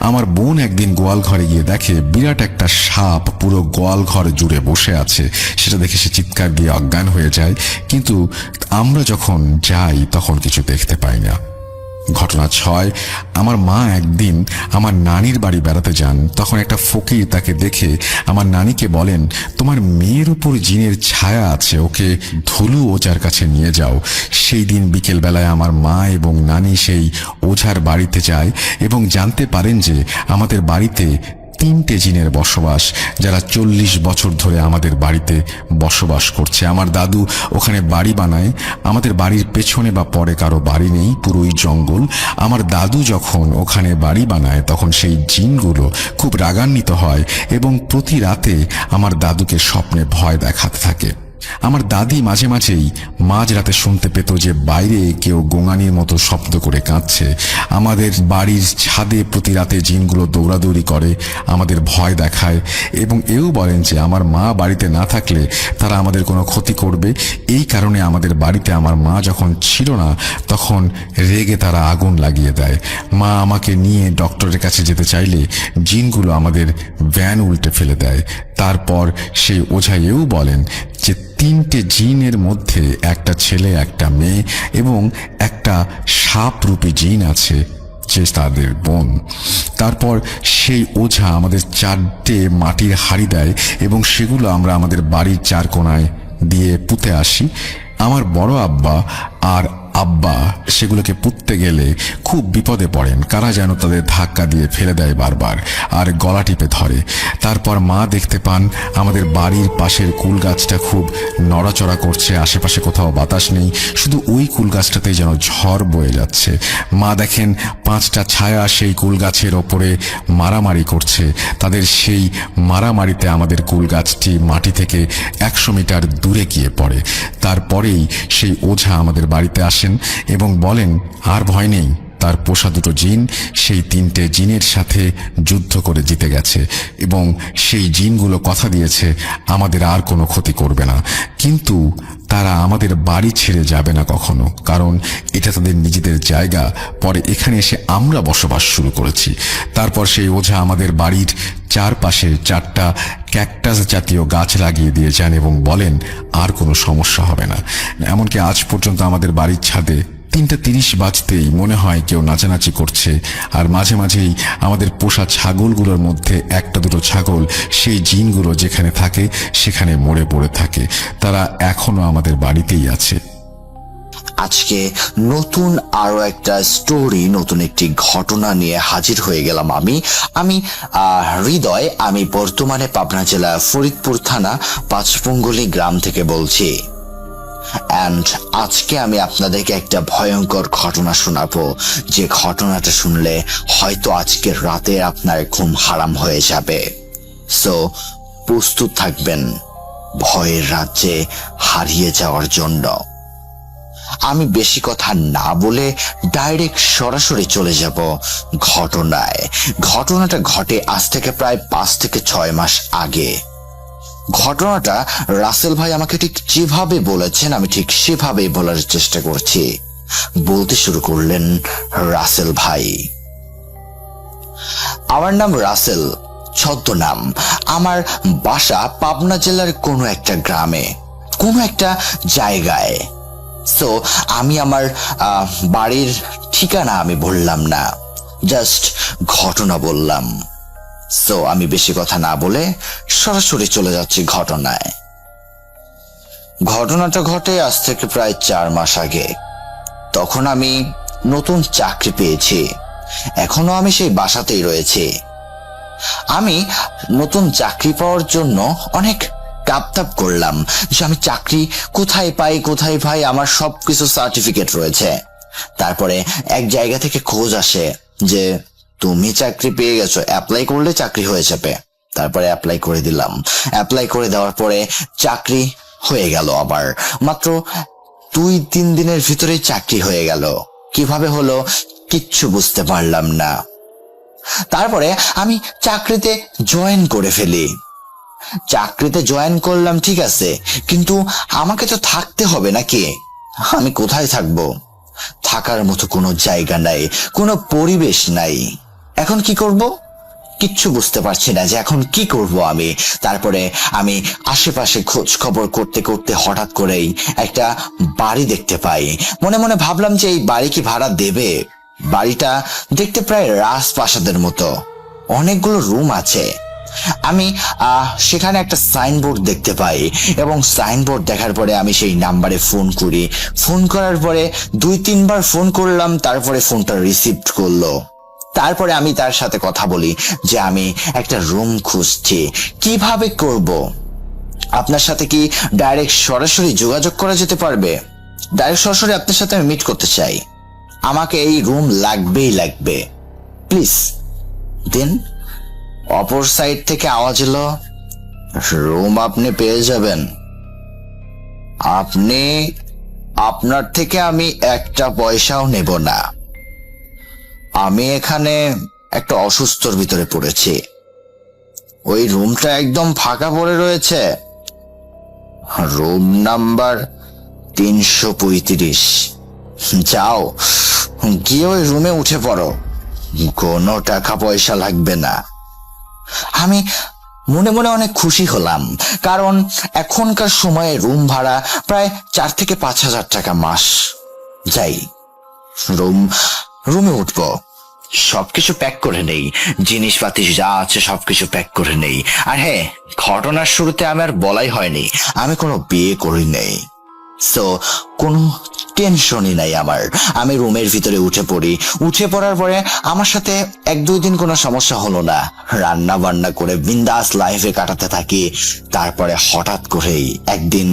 আমার বোন একদিন গোয়াল ঘরে গিয়ে দেখে বিরাট একটা সাপ পুরো গোয়াল ঘর জুড়ে বসে আছে। সেটা দেখে সে চিৎকার দিয়ে অজ্ঞান হয়ে যায়, কিন্তু আমরা যখন যাই তখন কিছু দেখতে পাই না। ঘটনা 6, আমার মা একদিন আমার নানির বাড়ি বেড়াতে যান। তখন একটা ফকির তাকে দেখে আমার নানিকে বলেন, তোমার মেয়ের উপর জিনের ছায়া আছে, ওকে ধুলু ওঝার কাছে নিয়ে যাও। সেই দিন বিকেল বেলায় আমার মা এবং নানি সেই ওঝার বাড়িতে যায় এবং জানতে পারেন যে আমাদের বাড়িতে 3টে জিনের বসবাস, যারা 40 বছর ধরে আমাদের বাড়িতে বসবাস করছে। আমার দাদু ওখানে বাড়ি বানায়। আমাদের বাড়ির পেছনে বা পরে কারো বাড়ি নেই, পুরোই জঙ্গল। আমার দাদু যখন ওখানে বাড়ি বানায় তখন সেই জিনগুলো খুব রাগান্বিত হয় এবং প্রতি রাতে আমার দাদুকে স্বপ্নে ভয় দেখাতে থাকে। আমার দাদি মাঝে মাঝেই মাঝরাতে শুনতে পেত যে বাইরে কেউ গোঙানির মতো শব্দ করে কাঁদছে। আমাদের বাড়ির ছাদে প্রতি রাতে জিনগুলো দৌড়াদৌড়ি করে, আমাদের ভয় দেখায় এবং এও বলেন যে আমার মা বাড়িতে না থাকলে তারা আমাদের কোনো ক্ষতি করবে। এই কারণে আমাদের বাড়িতে আমার মা যখন ছিল না তখন রেগে তারা আগুন লাগিয়ে দেয়। মা আমাকে নিয়ে ডক্টরের কাছে যেতে চাইলে জিনগুলো আমাদের ভ্যান উল্টে ফেলে দেয়। তারপর সেই ওঝা এও বলেন যে 3টে জিনের মধ্যে একটা ছেলে, একটা মেয়ে এবং একটা সাপরূপী জিন আছে যে তাদের বোন। তারপর সেই ওঝা আমাদের 4টে মাটির হাড়ি দেয় এবং সেগুলো আমরা আমাদের বাড়ির 4 কোণায় দিয়ে পুঁতে আসি। আমার বড় আব্বা আর আব্বা সেগুলোকে পুঁততে গেলে খুব বিপদে পড়েন। কারা যেন তাদের ধাক্কা দিয়ে ফেলে দেয় বারবার আর গলা টিপে ধরে। তারপর মা দেখতে পান আমাদের বাড়ির পাশের কুল গাছটা খুব নড়াচড়া করছে। আশেপাশে কোথাও বাতাস নেই, শুধু ওই কুল গাছটাতেই যেন ঝড় বয়ে যাচ্ছে। মা দেখেন 5টা ছায়া সেই কুল গাছের ওপরে মারামারি করছে। তাদের সেই মারামারিতে আমাদের কুল গাছটি মাটি থেকে 100 মিটার দূরে গিয়ে পড়ে। তারপরেই সেই ওঝা আমাদের বাড়িতে আসেন এবং বলেন আর ভয় নেই, তার পোষা 2টো জিন সেই 3টে জিনের সাথে যুদ্ধ করে জিতে গেছে এবং সেই জিনগুলো কথা দিয়েছে আমাদের আর কোনো ক্ষতি করবে না। কিন্তু তারা আমাদের বাড়ি ছেড়ে যাবে না কখনো, কারণ এটা তাদের নিজেদের জায়গা। পরে এখানে এসে আমরা বসবাস শুরু করেছি। তারপর সেই ওঝা আমাদের বাড়ির চারপাশে 4টা ক্যাকটাস জাতীয় গাছ লাগিয়ে দিয়ে যান এবং বলেন আর কোনো সমস্যা হবে না। এমনকি আজ পর্যন্ত আমাদের বাড়ির ছাদে 3:30 বাজতেই মনে হয় কেউ নাচানাচি করছে। আর মাঝে মাঝেই আমাদের পোষা ছাগলগুলোর মধ্যে 1-2 ছাগল সেই জিনগুলো যেখানে থাকে সেখানে মরে পড়ে থাকে। তারা এখনো আমাদের বাড়িতেই আছে। আজকে নতুন আরো একটা স্টোরি, নতুন একটি ঘটনা নিয়ে হাজির হয়ে গেলাম আমি হৃদয়। আমি বর্তমানে পাবনা জেলা ফরিদপুর থানা পাঁচপুঙ্গলি গ্রাম থেকে বলছি। অ্যান্ড আজকে আমি আপনাদেরকে একটা ভয়ঙ্কর ঘটনা শোনাবো, যে ঘটনাটা শুনলে হয়তো আজকের রাতে আপনার ঘুম হারাম হয়ে যাবে। সো প্রস্তুত থাকবেন ভয়ের রাজ্যে হারিয়ে যাওয়ার জন্য। আমি বেশি কথা না বলে ডাইরেক্ট সরাসরি চলে যাব ঘটনায়। ঘটনাটা ঘটে আজ থেকে প্রায় 5 থেকে 6 মাস আগে। ঘটনাটা রাসেল ভাই আমাকে ঠিক যেভাবে বলেছেন আমি ঠিক সেভাবেই বলার চেষ্টা করছি। বলতে শুরু করলেন রাসেল ভাই। আমার নাম রাসেল, ছদ্মনাম। আমার বাসা পাবনা জেলার কোনো একটা গ্রামে, কোনো একটা জায়গায়। সো আমি আমার বাড়ির ঠিকানা আমি বললাম না, জাস্ট ঘটনা বললাম। সো আমি বেশি কথা না বলে সরাসরি চলে যাচ্ছি ঘটনায়। ঘটনাটা ঘটে আজ থেকে প্রায় 4 মাস আগে। তখন আমি নতুন চাকরি পেয়েছি, এখনো আমি সেই বাসাতেই রয়েছি। আমি নতুন চাকরি পাওয়ার জন্য অনেক টাপ করলাম যে আমি চাকরি কোথায় পাই। আমার সবকিছু সার্টিফিকেট রয়েছে। তারপরে এক জায়গা থেকে খোঁজ আসে যে তুমি চাকরি পেয়ে গেছো, অ্যাপ্লাই করলে চাকরি হয়ে যাবে। তারপরে অ্যাপ্লাই করে দিলাম। অ্যাপ্লাই করে দেওয়ার পরে চাকরি হয়ে গেল। আবার মাত্র 2-3 দিনের ভিতরেই চাকরি হয়ে গেল। কিভাবে হলো কিচ্ছু বুঝতে পারলাম না। তারপরে আমি চাকরিতে জয়েন করে ফেলি। চাকরিতে জয়েন করলাম ঠিক আছে, কিন্তু আমাকে তো থাকতে হবে নাকি? আমি কোথায় থাকবো? থাকার মতো কোনো জায়গা নাই, কোনো পরিবেশ নাই। এখন কি করব? কিচ্ছু বুঝতে পারছি না যে এখন কি করব আমি। তারপরে আমি আশেপাশে খোঁজ খবর করতে করতে হঠাৎ করেই একটা বাড়ি দেখতে পাই। মনে মনে ভাবলাম যে এই বাড়ি কি ভাড়া দেবে? বাড়িটা দেখতে প্রায় রাজপ্রাসাদের মতো, অনেকগুলো রুম আছে। আমি সেখানে একটা সাইনবোর্ড দেখতে পাই এবং সাইনবোর্ড দেখার পরে আমি সেই নাম্বারে ফোন করি। ফোন করার পরে 2-3 বার ফোন করলাম, তারপরে ফোনটা রিসিভ করলো। তারপরে আমি তার সাথে কথা বলি যে আমি একটা রুম খুঁজছি, কিভাবে করব? আপনার সাথে কি ডাইরেক্ট সরাসরি যোগাযোগ করা যেতে পারবে? ডাইরেক্ট সরাসরি আপনার সাথে আমি মিট করতে চাই, আমাকে এই রুম লাগবেই লাগবে, প্লিজ দেন। অপর সাইড থেকে আওয়াজ এলো, রুম আপনি পেয়ে যাবেন। আপনার থেকে আমি একটা পয়সাও নেব না। আমি এখানে একটা অসুস্থর ভিতরে পড়েছি, ওই রুমটা একদম ফাঁকা পড়ে রয়েছে। Room number 335। যাও, গিয়ে ওই রুমে উঠে পড়ো, কোনো টাকা পয়সা লাগবে না। আমি মনে মনে অনেক খুশি হলাম, কারণ এখনকার সময়ে রুম ভাড়া প্রায় 4 থেকে 5 হাজার টাকা মাস। যাই, রুমে উঠবো, সবকিছু প্যাক করে নেই, জিনিসপাতি যা আছে সবকিছু প্যাক করে নেই। আর হ্যাঁ, ঘটনার শুরুতে আমি আর বলাই হয়নি, আমি কোনো বিয়ে করি নেই, সো কোনো টেনশনই নাই আমার। আমি রুমের ভিতরে উঠে পড়ি। উঠে পড়ার পরে আমার সাথে 1-2 দিন কোনো সমস্যা হলো না, রান্না বান্না করে বিন্দাস লাইফে কাটাতে থাকি। তারপরে হঠাৎ করেই একদিন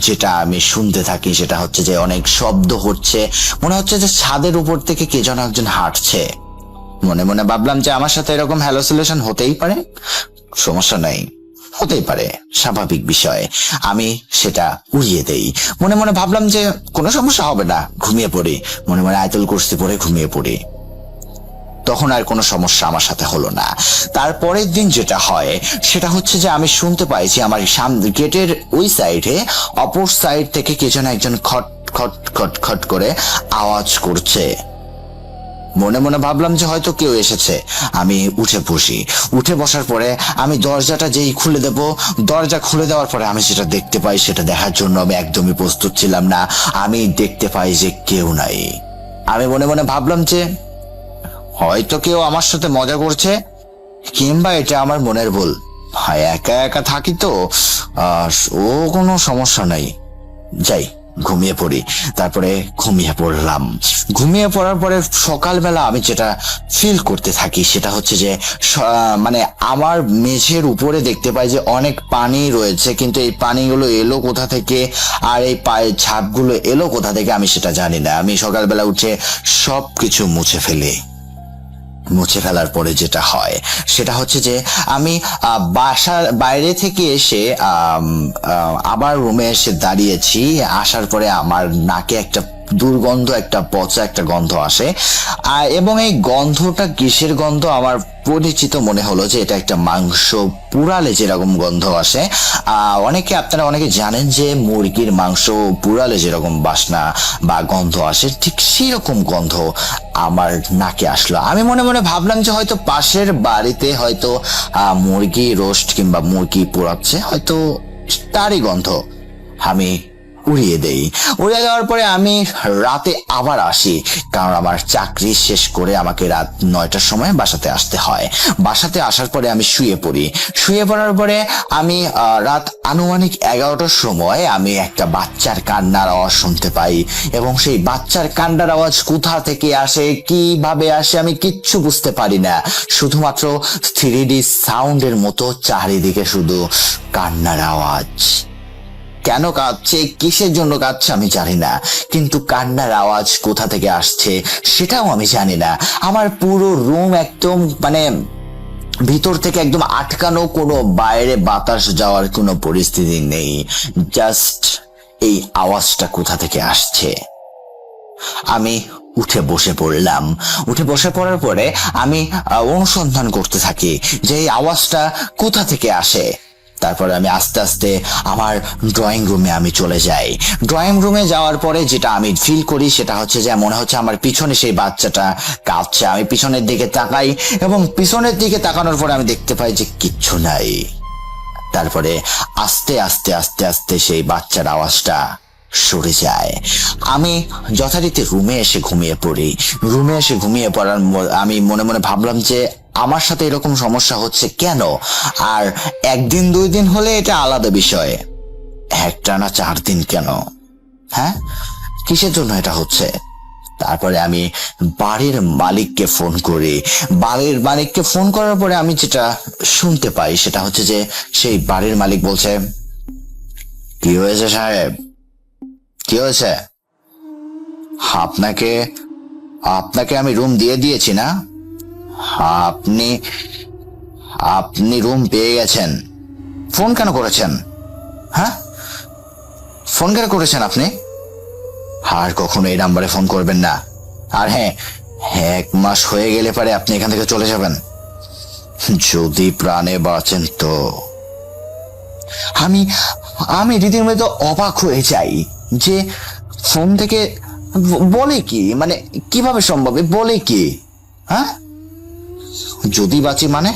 যেটা আমি শুনতে থাকি সেটা হচ্ছে যে অনেক শব্দ হচ্ছে, মনে হচ্ছে যে ছাদের উপর থেকে কে যেন একজন হাঁটছে। মনে মনে ভাবলাম যে আমার সাথে এরকম হ্যালোসিলেশন হতেই পারে, সমস্যা নাই, হতেই পারে, স্বাভাবিক বিষয়। আমি সেটা উড়িয়ে দেই। মনে মনে ভাবলাম যে কোনো সমস্যা হবে না, ঘুমিয়ে পড়ি। মনে মনে আয়াতুল কুরসি পড়ে ঘুমিয়ে পড়ি। তখন আর কোনো সমস্যা আমার সাথে হলো না। তারপরের দিন যেটা হয় সেটা হচ্ছে যে আমি শুনতে পাইছি আমার সামনে গেটের ওই সাইডে অপর সাইড থেকে কে যেন একজন খট খট খট খট করে আওয়াজ করছে। মনে মনে ভাবলাম যে হয়তো কেউ এসেছে। আমি উঠে বসি। উঠে বসার পরে আমি দরজাটা যেই খুলে দেব, দরজা খুলে দেওয়ার পরে আমি যেটা দেখতে পাই সেটা দেখার জন্য আমি একদমই প্রস্তুত ছিলাম না। আমি দেখতে পাই যে কেউ নাই। আমি মনে মনে ভাবলাম যে হয়তো কেউ আমার সাথে মজা করছে, কিংবা এটা আমার মনের ভুল। একা একা থাকি তো, ও কোনো সমস্যা নাই, যাই ঘুমিয়ে পড়ি। তারপরে ঘুমিয়ে পড়লাম। ঘুমিয়ে পড়ার পরে সকালবেলা আমি যেটা ফিল করতে থাকি সেটা হচ্ছে যে মানে আমার মেঝের উপরে দেখতে পাই যে অনেক পানি রয়েছে, কিন্তু এই পানিগুলো এলো কোথা থেকে আর এই পায়ের ছাপগুলো এলো কোথা থেকে আমি সেটা জানি না। আমি সকালবেলা উঠে সবকিছু মুছে ফেলি। মুছে ফেলার পরে যেটা হয় সেটা হচ্ছে যে আমি বাসার বাইরে থেকে এসে আবার রুমে এসে দাঁড়িয়েছি। আসার পরে আমার নাকে একটা দুর্গন্ধ, একটা পচা একটা গন্ধ আসে, এবং এই গন্ধটা কিসের গন্ধ আমার পরিচিত মনে হলো যে এটা একটা মাংস পুড়ালে যেরকম গন্ধ আসে। আপনারা অনেকে জানেন যে মুরগির মাংস পুড়ালে যেরকম বাসনা বা গন্ধ আসে, ঠিক সেরকম গন্ধ আমার নাকে আসলো। আমি মনে মনে ভাবলাম যে হয়তো পাশের বাড়িতে হয়তো মুরগি রোস্ট কিংবা মুরগি পোড়াচ্ছে, হয়তো তারই গন্ধ। আমি উড়িয়ে দেই। উড়িয়ে দেওয়ার পরে আমি রাতে আবার আসি, কারণ আমার চাকরি শেষ করে আমাকে রাত 9টার সময় বাসাতে আসতে হয়। বাসাতে আসার পরে আমি শুয়ে পড়ি। শুয়ে পড়ার পরে আমি রাত আনুমানিক 11টার সময় আমি একটা বাচ্চার কান্নার আওয়াজ শুনতে পাই, এবং সেই বাচ্চার কান্নার আওয়াজ কোথা থেকে আসে, কিভাবে আসে আমি কিচ্ছু বুঝতে পারি না। শুধুমাত্র 3D সাউন্ডের মতো চারিদিকে শুধু কান্নার আওয়াজ। কেন কাঁদছে, কিসের জন্য কাঁদছে আমি জানি না, কিন্তু কান্নার আওয়াজ কোথা থেকে আসছে সেটাও আমি জানি না। আমার পুরো রুম একদম মানে ভিতর থেকে একদম আটকানো, কোনো বাইরে বাতাস যাওয়ার কোনো পরিস্থিতি নেই। জাস্ট এই আওয়াজটা কোথা থেকে আসছে। আমি উঠে বসে পড়লাম। উঠে বসে পড়ার পরে আমি অনুসন্ধান করতে থাকি যে এই আওয়াজটা কোথা থেকে আসে। তারপরে আমি আস্তে আস্তে আমার ড্রয়িং রুমে আমি চলে যাই। ড্রয়িং রুমে যাওয়ার পরে যেটা আমি ফিল করি সেটা হচ্ছে যে মনে হচ্ছে আমার পিছনে সেই বাচ্চাটা কাঁদছে। আমি পিছনের দিকে তাকাই এবং পিছনের দিকে তাকানোর পরে আমি দেখতে পাই যে কিচ্ছু নাই। তারপরে আস্তে আস্তে আস্তে আস্তে সেই বাচ্চার আওয়াজটা সরে যায়। আমি যথারীতি রুমে এসে ঘুমিয়ে পড়ি। রুমে এসে ঘুমিয়ে পড়ার আমি মনে মনে ভাবলাম যে আমার সাথে এরকম সমস্যা হচ্ছে কেন। আর একদিন 2 দিন হলে এটা আলাদা বিষয়, একটানা 4 দিন কেন? হ্যাঁ, কিসের জন্য এটা হচ্ছে? তারপরে আমি বাড়ির মালিককে ফোন করি। বাড়ির মালিককে ফোন করার পরে আমি যেটা শুনতে পাই সেটা হচ্ছে যে সেই বাড়ির মালিক বলছে, কি হয়েছে সাহেব, কি হয়েছে? আপনাকে আপনাকে আমি রুম দিয়ে দিয়েছি না? আপনি আপনি রুম পেয়ে গেছেন, ফোন কেন করেছেন? হ্যাঁ, ফোন কেন করেছেন আপনি? আর কখনো এই নাম্বারে ফোন করবেন না। আর হ্যাঁ, 1 মাস হয়ে গেলে পরে আপনি এখান থেকে চলে যাবেন, যদি প্রাণে বাঁচেন তো। আমি আমি রীতিমতো অবাক হয়ে যাই যে ফোন থেকে বলে কি, মানে কিভাবে সম্ভব, বলে কি? হ্যাঁ, যদি বাঁচি মানে?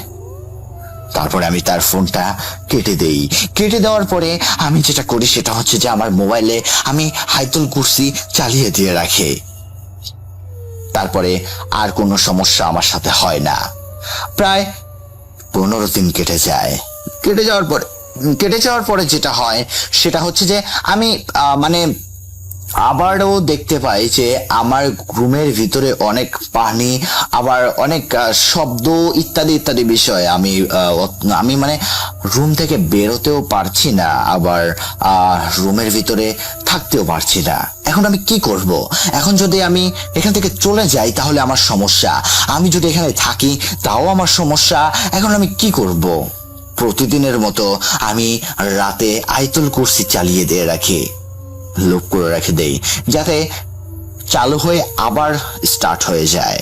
তারপরে আমি তার ফোনটা কেটে দেই। কেটে দেওয়ার পরে আমি যেটা করি সেটা হচ্ছে যে আমার মোবাইলে আমি আয়াতুল কুরসি চালিয়ে দিয়ে রাখি। তারপরে আর কোনো সমস্যা আমার সাথে হয় না। প্রায় 15 দিন কেটে যায়। কেটে যাওয়ার পরে যেটা হয় সেটা হচ্ছে যে আমি মানে আবারও দেখতে পাই যে আমার রুমের ভিতরে অনেক পানি, আবার অনেক শব্দ ইত্যাদি ইত্যাদি বিষয়। আমি মানে রুম থেকে বেরোতেও পারছি না, আবার রুমের ভিতরে থাকতেও পারছি না। এখন আমি কি করব? এখন যদি আমি এখান থেকে চলে যাই তাহলে আমার সমস্যা, আমি যদি এখানে থাকি তাও আমার সমস্যা। এখন আমি কি করব? প্রতিদিনের মতো আমি রাতে আয়াতুল কুরসি চালিয়ে দিয়ে রাখি, লুপ করে রেখে দেই, যাতে চালু হয়ে আবার স্টার্ট হয়ে যায়,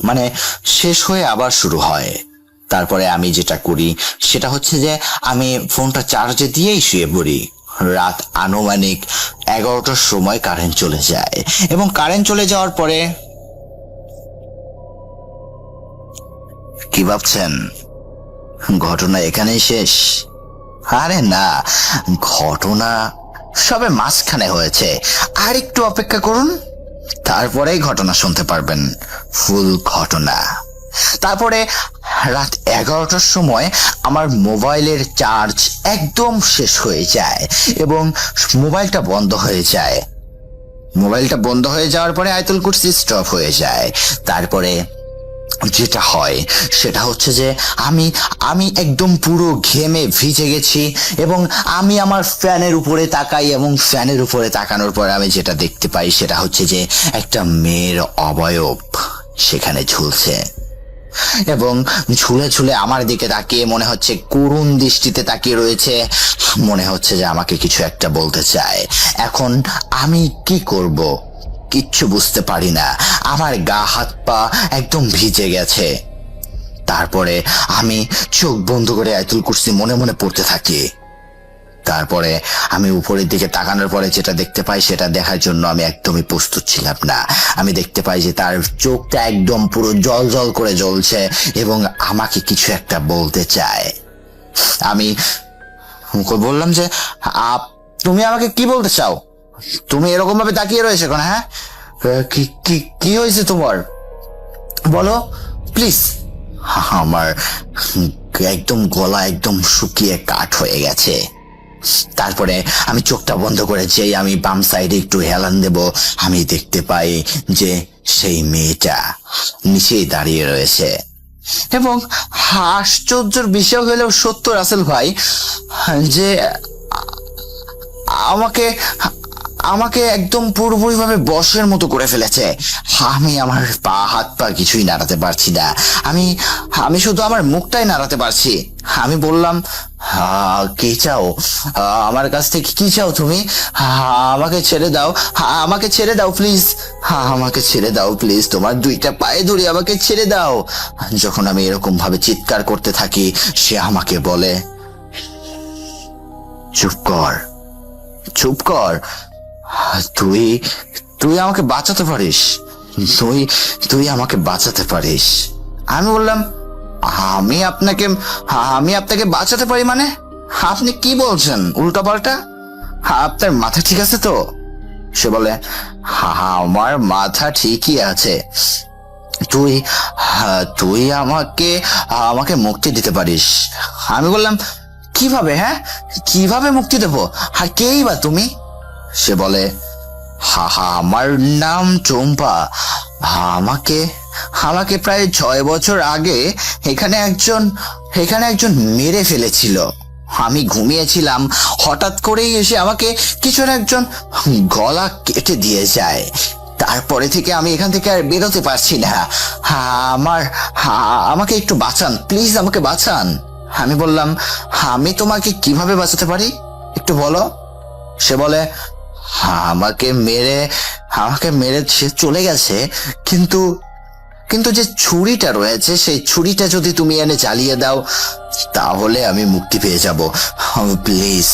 মানে শেষ হয়ে আবার শুরু হয়। তারপরে আমি যেটা করি সেটা হচ্ছে যে আমি ফোনটা চার্জে দিয়েই শুয়ে পড়ি। রাত আনুমানিক 11টার সময় কারেন্ট চলে যায় এবং কারেন্ট চলে যাওয়ার পরে কি ভাবছেন ঘটনা এখানেই শেষ? আরে না, ঘটনা সবে মাঝখানে হয়েছে। আর একটু অপেক্ষা করুন, তারপরেই ঘটনা শুনতে পারবেন, ফুল ঘটনা। তারপরে রাত 11টার সময় আমার মোবাইলের চার্জ একদম শেষ হয়ে যায় এবং মোবাইলটা বন্ধ হয়ে যায়। মোবাইলটা বন্ধ হয়ে যাওয়ার পরে আয়াতুল কুরসি স্টপ হয়ে যায়। তারপরে যেটা হয় সেটা হচ্ছে যে আমি একদম পুরো ঘেমে ভিজে গেছি এবং আমি আমার ফ্যানের উপরে তাকাই এবং ফ্যানের উপরে তাকানোর পর আমি যেটা দেখতে পাই সেটা হচ্ছে যে একটা মেয়ের অবয়ব সেখানে ঝুলছে এবং ঝুলে ঝুলে আমার দিকে তাকিয়ে মনে হচ্ছে করুণ দৃষ্টিতে তাকিয়ে রয়েছে। মনে হচ্ছে যে আমাকে কিছু একটা বলতে চায়। এখন আমি কি করব কিচ্ছু বুঝতে পারি না। আমার গা হাত পা একদম ভিজে গেছে। তারপরে আমি চোখ বন্ধ করে আয়াতুল কুরসি মনে মনে পড়তে থাকি। তারপরে আমি উপরের দিকে তাকানোর পরে যেটা দেখতে পাই সেটা দেখার জন্য আমি একদমই প্রস্তুত ছিলাম না। আমি দেখতে পাই যে তার চোখটা একদম পুরো জল জল করে জ্বলছে এবং আমাকে কিছু একটা বলতে চায়। আমি বললাম যে তুমি আমাকে কি বলতে চাও? তুমি এরকম ভাবে তাকিয়ে রয়েছে কেন? হ্যাঁ, কি হয়েছে তোমার, বলো প্লিজ। আমার একদম গলা একদম শুকিয়ে কাঠ হয়ে গেছে। তারপরে আমি চোখটা বন্ধ করে যেই আমি বাম সাইডে একটু হেলান দেব, আমি দেখতে পাই যে সেই মেয়েটা নিচেই দাঁড়িয়ে রয়েছে এবং আশ্চর্যের বিষয় হলেও সত্য রাসেল ভাই যে আমাকে একদম পুরোপুরিভাবে বশের মতো করে ফেলেছে। আমি আমার পা হাত পা কিছুই নাড়াতে পারছি না। আমি আমি শুধু আমার মুখটাই নাড়াতে পারছি। আমি বললাম, কি চাও? আমার কাছ থেকে কি চাও তুমি? আমাকে ছেড়ে দাও, আমাকে ছেড়ে দাও প্লিজ, আমাকে ছেড়ে দাও প্লিজ, তোমার দুইটা পায়ে ধরে আমাকে ছেড়ে দাও। যখন আমি এরকম ভাবে চিৎকার করতে থাকি, সে আমাকে বলে, চুপ কর, চুপ কর, তুই তুই আমাকে বাঁচাতে পারিস, তুই তুই আমাকে বাঁচাতে পারিস। আমি বললাম, আমি আপনাকে আমি আপনাকে বাঁচাতে পারি মানে? আপনি কি বলছেন উল্টাপাল্টা? আপনার মাথা ঠিক আছে তো? সে বলে, আমার মাথা ঠিকই আছে। তুই তুই আমাকে আমাকে মুক্তি দিতে পারিস। আমি বললাম, কিভাবে? হ্যাঁ, কিভাবে মুক্তি দেবো? কেই বা তুমি? সে বলে, আমার নাম চম্পা। আমাকে আমাকে প্রায় 6 বছর আগে এখানে একজন মেরে ফেলেছিল। আমি ঘুমিয়েছিলাম, হঠাৎ করেই এসে আমাকে কিছু একজন গলা কেটে দিয়ে যায়। তারপরে থেকে আমি এখান থেকে আর বেরোতে পারছি না। আমাকে একটু বাঁচান প্লিজ, আমাকে বাঁচান। আমি বললাম, আমি তোমাকে কিভাবে বাঁচাতে পারি একটু বলো। সে বলে, আমাকে মেরে সে চলে গেছে, কিন্তু কিন্তু যে ছুরিটা রয়েছে সেই ছুরিটা যদি তুমি এনে জ্বালিয়ে দাও তাহলে আমি মুক্তি পেয়ে যাব। প্লিজ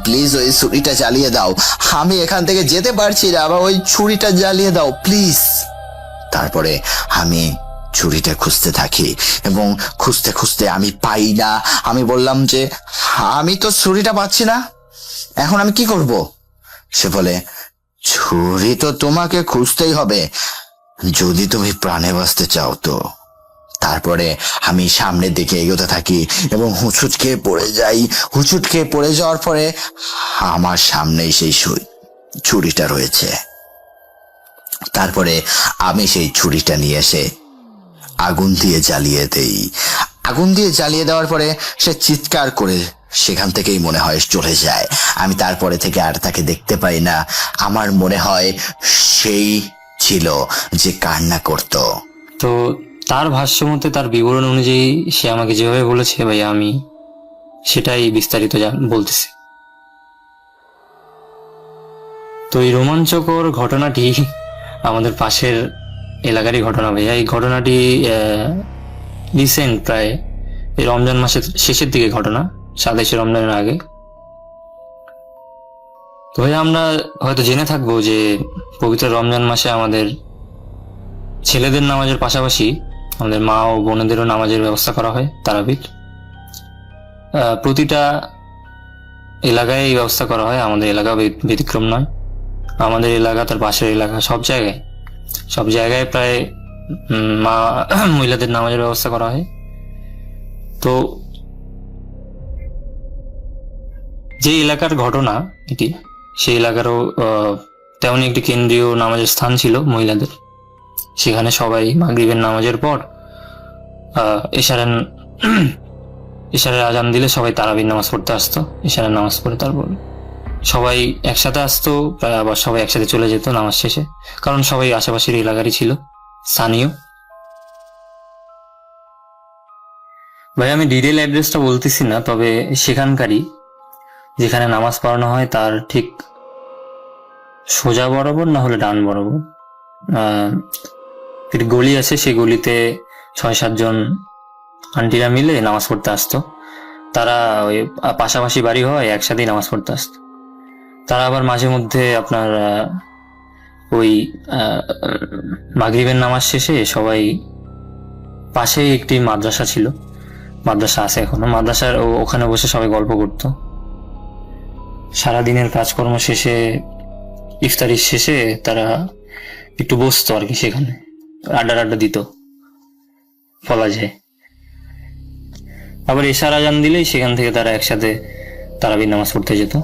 প্লিজ ওই ছুরিটা জ্বালিয়ে দাও, আমি এখান থেকে যেতে পারছি না, আবার ওই ছুরিটা জ্বালিয়ে দাও প্লিজ। তারপরে আমি ছুরিটা খুঁজতে থাকি এবং খুঁজতে খুঁজতে আমি পাই না। আমি বললাম যে, আমি তো ছুরিটা পাচ্ছি না, এখন আমি কি করব? সে বলে, ছুরি তো তোমাকে খুঁজতেই হবে যদি তুমি প্রাণে বাঁচতে চাও তো। তারপরে আমি সামনের দিকে এগোতে থাকি এবং হুঁচুট খেয়ে পড়ে যাই। হুঁচুট খেয়ে পড়ে যাওয়ার পরে আমার সামনেই সেই ছুরিটা রয়েছে। তারপরে আমি সেই ছুরিটা নিয়ে এসে আগুন দিয়ে জ্বালিয়ে দেই। আগুন দিয়ে জ্বালিয়ে দেওয়ার পরে সে চিৎকার করে সেখান থেকেই মনে হয় চলে যায়। আমি তারপরে থেকে আর তাকে দেখতে পাই না। আমার মনে হয় সেই ছিল যে কান্না করত। তো তার ভাষ্য মতে, তার বিবরণ অনুযায়ী সে আমাকে যেভাবে বলেছে ভাই, আমি সেটাই বিস্তারিত বলতেছি। তো এই রোমাঞ্চকর ঘটনাটি আমাদের পাশের এলাকারই ঘটনা ভাইয়া। এই ঘটনাটি রিসেন্ট, প্রায় এই রমজান মাসের শেষের দিকে ঘটনা, 27শে রমজানের আগে। তো ভাইয়া আমরা হয়তো জেনে থাকবো যে পবিত্র রমজান মাসে আমাদের ছেলেদের নামাজের পাশাপাশি আমাদের মা ও বোনেদেরও নামাজের ব্যবস্থা করা হয়, তারাবির। প্রতিটা এলাকায় এই ব্যবস্থা করা হয়, আমাদের এলাকা ব্যতিক্রম নয়। আমাদের এলাকা, তার পাশের এলাকা, সব জায়গায় প্রায় মহিলাদের নামাজের ব্যবস্থা করা হয়। তো যে এলাকার ঘটনা এটি, সেই এলাকারও তেমনই একটি কেন্দ্রীয় নামাজের স্থান ছিল মহিলাদের। সেখানে সবাই মাগরিবের নামাজের পর ইশারের আজান দিলে সবাই তারাবির নামাজ পড়তে আসতো। ইশারের নামাজ পড়ে তারপর সবাই একসাথে আসতো, প্রায় আবার সবাই একসাথে চলে যেত নামাজ শেষে, কারণ সবাই আশেপাশের এলাকারই ছিল, স্থানীয়। ভাই আমি ডিটেল অ্যাড্রেসটা বলতেছি না, তবে সেখানকারই যেখানে নামাজ পড়ানো হয় তার ঠিক সোজা বরাবর না হলে ডান বরাবর একটি গলি আছে। সেই গলিতে 6-7 জন আন্টিরা মিলে নামাজ পড়তে আসতো। তারা ওই পাশাপাশি বাড়ি হয়, একসাথেই নামাজ পড়তে আসতো। তারা আবার মাঝে মধ্যে আপনার ওই মাগরিবের নামাজ শেষে সবাই, পাশেই একটি মাদ্রাসা ছিল, মাদ্রাসা আছে এখনো, মাদ্রাসার ওখানে বসে সবাই গল্প করতো। সারাদিনের কাজকর্ম শেষে, ইফতারির শেষে তারা একটু বসতো আর কি, সেখানে আড্ডা দিত বলা যায়। আবার এশার আজান দিলেই সেখান থেকে তারা একসাথে তারাবির নামাজ পড়তে যেত।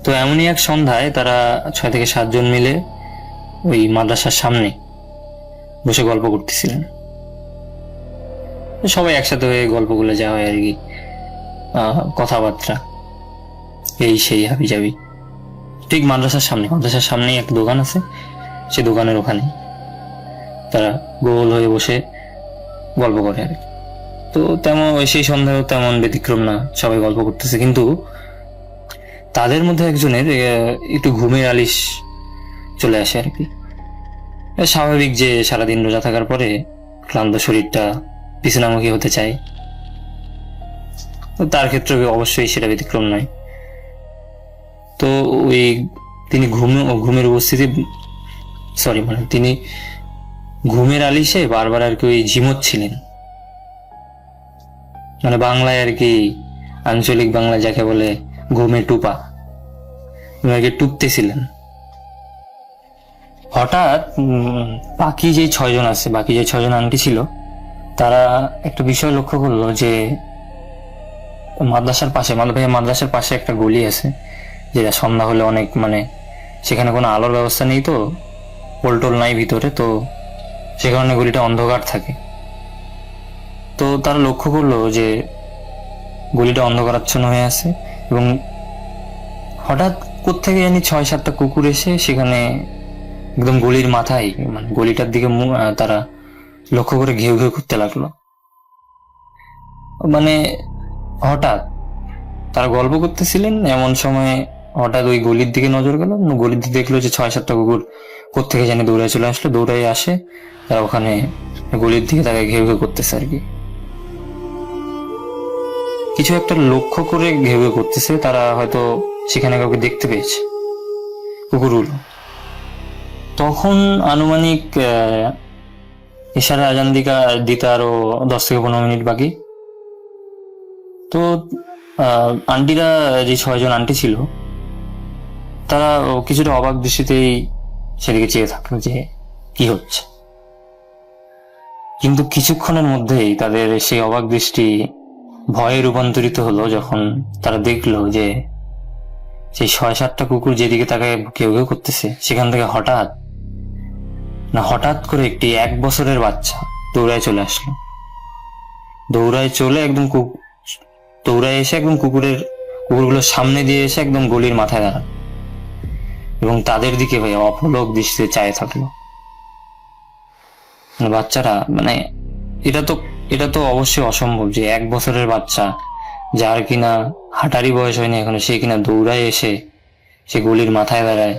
তো এমনই এক সন্ধ্যায় তারা 6 থেকে 7 জন মিলে ওই মাদ্রাসার সামনে বসে গল্প করতেছিলেন। সবাই একসাথে হয়ে গল্পগুলো যা হয় আর কি, কথাবার্তা। এই সেই হাবি যাবি। ঠিক মাদ্রাসার সামনেই একটা দোকান আছে, সে দোকানের ওখানে তারা গোল হয়ে বসে গল্প করে আর কি। তো তেমন সেই সন্ধ্যায় তেমন ব্যতিক্রম না, সবাই গল্প করতেছে, কিন্তু তাদের মধ্যে একজনের একটু ঘুমের আলিশ চলে আসে আর কি। স্বাভাবিক যে সারাদিন রোজা থাকার পরে ক্লান্ত শরীরটা বিছানামুখী হতে চায়, তো তার ক্ষেত্রে অবশ্যই সেটা ব্যতিক্রম নয়। তো ওই তিনি ঘুমের উপস্থিতি তিনি ঘুমের আলিশে বারবার আর কি ওই ঝিমোচ্ছিলেন, মানে বাংলায় আর কি, আঞ্চলিক বাংলায় যাকে বলে ঘুমে টুপা, আর কি টুপতেছিলেন। হঠাৎ বাকি যে ছয়জন আন্টি ছিল, তারা একটা বিষয় লক্ষ্য করলো যে মাদ্রাসার পাশে একটা গলি আছে, যেটা সন্ধ্যা হলে অনেক, মানে সেখানে কোনো আলোর ব্যবস্থা নেই, তো পোলটোল নাই ভিতরে, তো সে কারণে গলিটা অন্ধকার থাকে। তো তারা লক্ষ্য করলো যে গলিটা অন্ধকারাচ্ছন্ন হয়ে আছে, এবং হঠাৎ কোত্থেকে জানি 6-7টা কুকুর এসে সেখানে একদম গলির মাথায়, মানে গলিটার দিকে তারা লক্ষ্য করে ঘেউ ঘেউ করতে লাগলো। মানে হঠাৎ তারা গল্প করতেছিলেন, এমন সময় হঠাৎ ওই গলির দিকে নজর গেল, গলির দিকে দেখলো যে 6-7টা কুকুর কোত্থেকে জানি দৌড়ায় চলে আসলো, দৌড়ায় আসে তারা ওখানে গলির দিকে তাকে ঘেউ ঘেউ করতেছে আর কি। কিছু একটা লক্ষ্য করে ঘেউ ঘেউ করতেছে, তারা হয়তো সেখানে কাউকে দেখতে পেয়েছে কুকুরগুলো। তখন আনুমানিক ইশারা আজান দিতে আরো 10 থেকে 15 মিনিট বাকি। তো আন্টিরা, যে 6জন আন্টি ছিল, তারা কিছুটা অবাক দৃষ্টিতেই সেদিকে চেয়ে থাকলো যে কি হচ্ছে। কিন্তু কিছুক্ষণের মধ্যেই তাদের সেই অবাক দৃষ্টি ভয়ে রূপান্তরিত হলো, যখন তারা দেখলো যে সেই 6-7টা কুকুর যেদিকে তাকে কেউ কেউ করতেছে, সেখান থেকে হঠাৎ করে একটি 1 বছরের বাচ্চা দৌড়ায় চলে আসলো। দৌড়ায় এসে একদম কুকুরগুলোর সামনে দিয়ে এসে একদম গলির মাথায় দাঁড়ালো, এবং তাদের দিকে ভাই অপলক দৃষ্টিতে চায় থাকলো। বাচ্চারা, মানে এটা তো অবশ্যই অসম্ভব যে 1 বছরের বাচ্চা, যার কিনা হাঁটারই বয়স হয়নি এখনো, সে কিনা দৌড়ায় এসে সে গলির মাথায় দাঁড়ায়,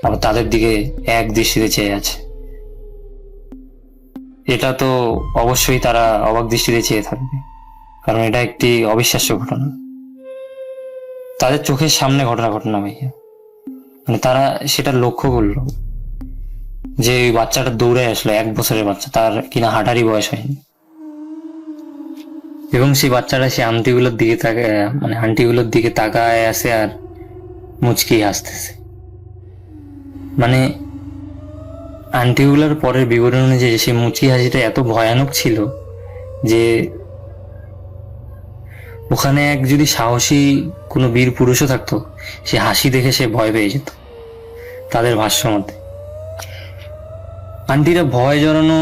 আবার তাদের দিকে এক দৃষ্টিতে চেয়ে আছে। এটা তো অবশ্যই তারা অবাক দৃষ্টিতে চেয়ে থাকবে, কারণ এটা একটি অবিশ্বাস্য ঘটনা, তাদের চোখের সামনে ঘটনা ভাইয়া। মানে তারা সেটা লক্ষ্য করলো যে ওই বাচ্চাটা দৌড়ে আসলো, 1 বছরের বাচ্চা, তার কিনা হাঁটারই বয়স হয়নি, এবং সেই বাচ্চাটা সেই আন্টিগুলোর দিকে তাকায় আছে আর মুচকি হাসতেছে। মানে আন্টিগুলোর পরের বিবরণ অনুযায়ী সেই মুচকি হাসিটা এত ভয়ানক ছিল যে ওখানে যদি সাহসী কোনো বীর পুরুষও থাকতো, সে হাসি দেখে সে ভয় পেয়ে যেত। তাদের ভাষ্য মতে আন্টিরা ভয় জড়ানো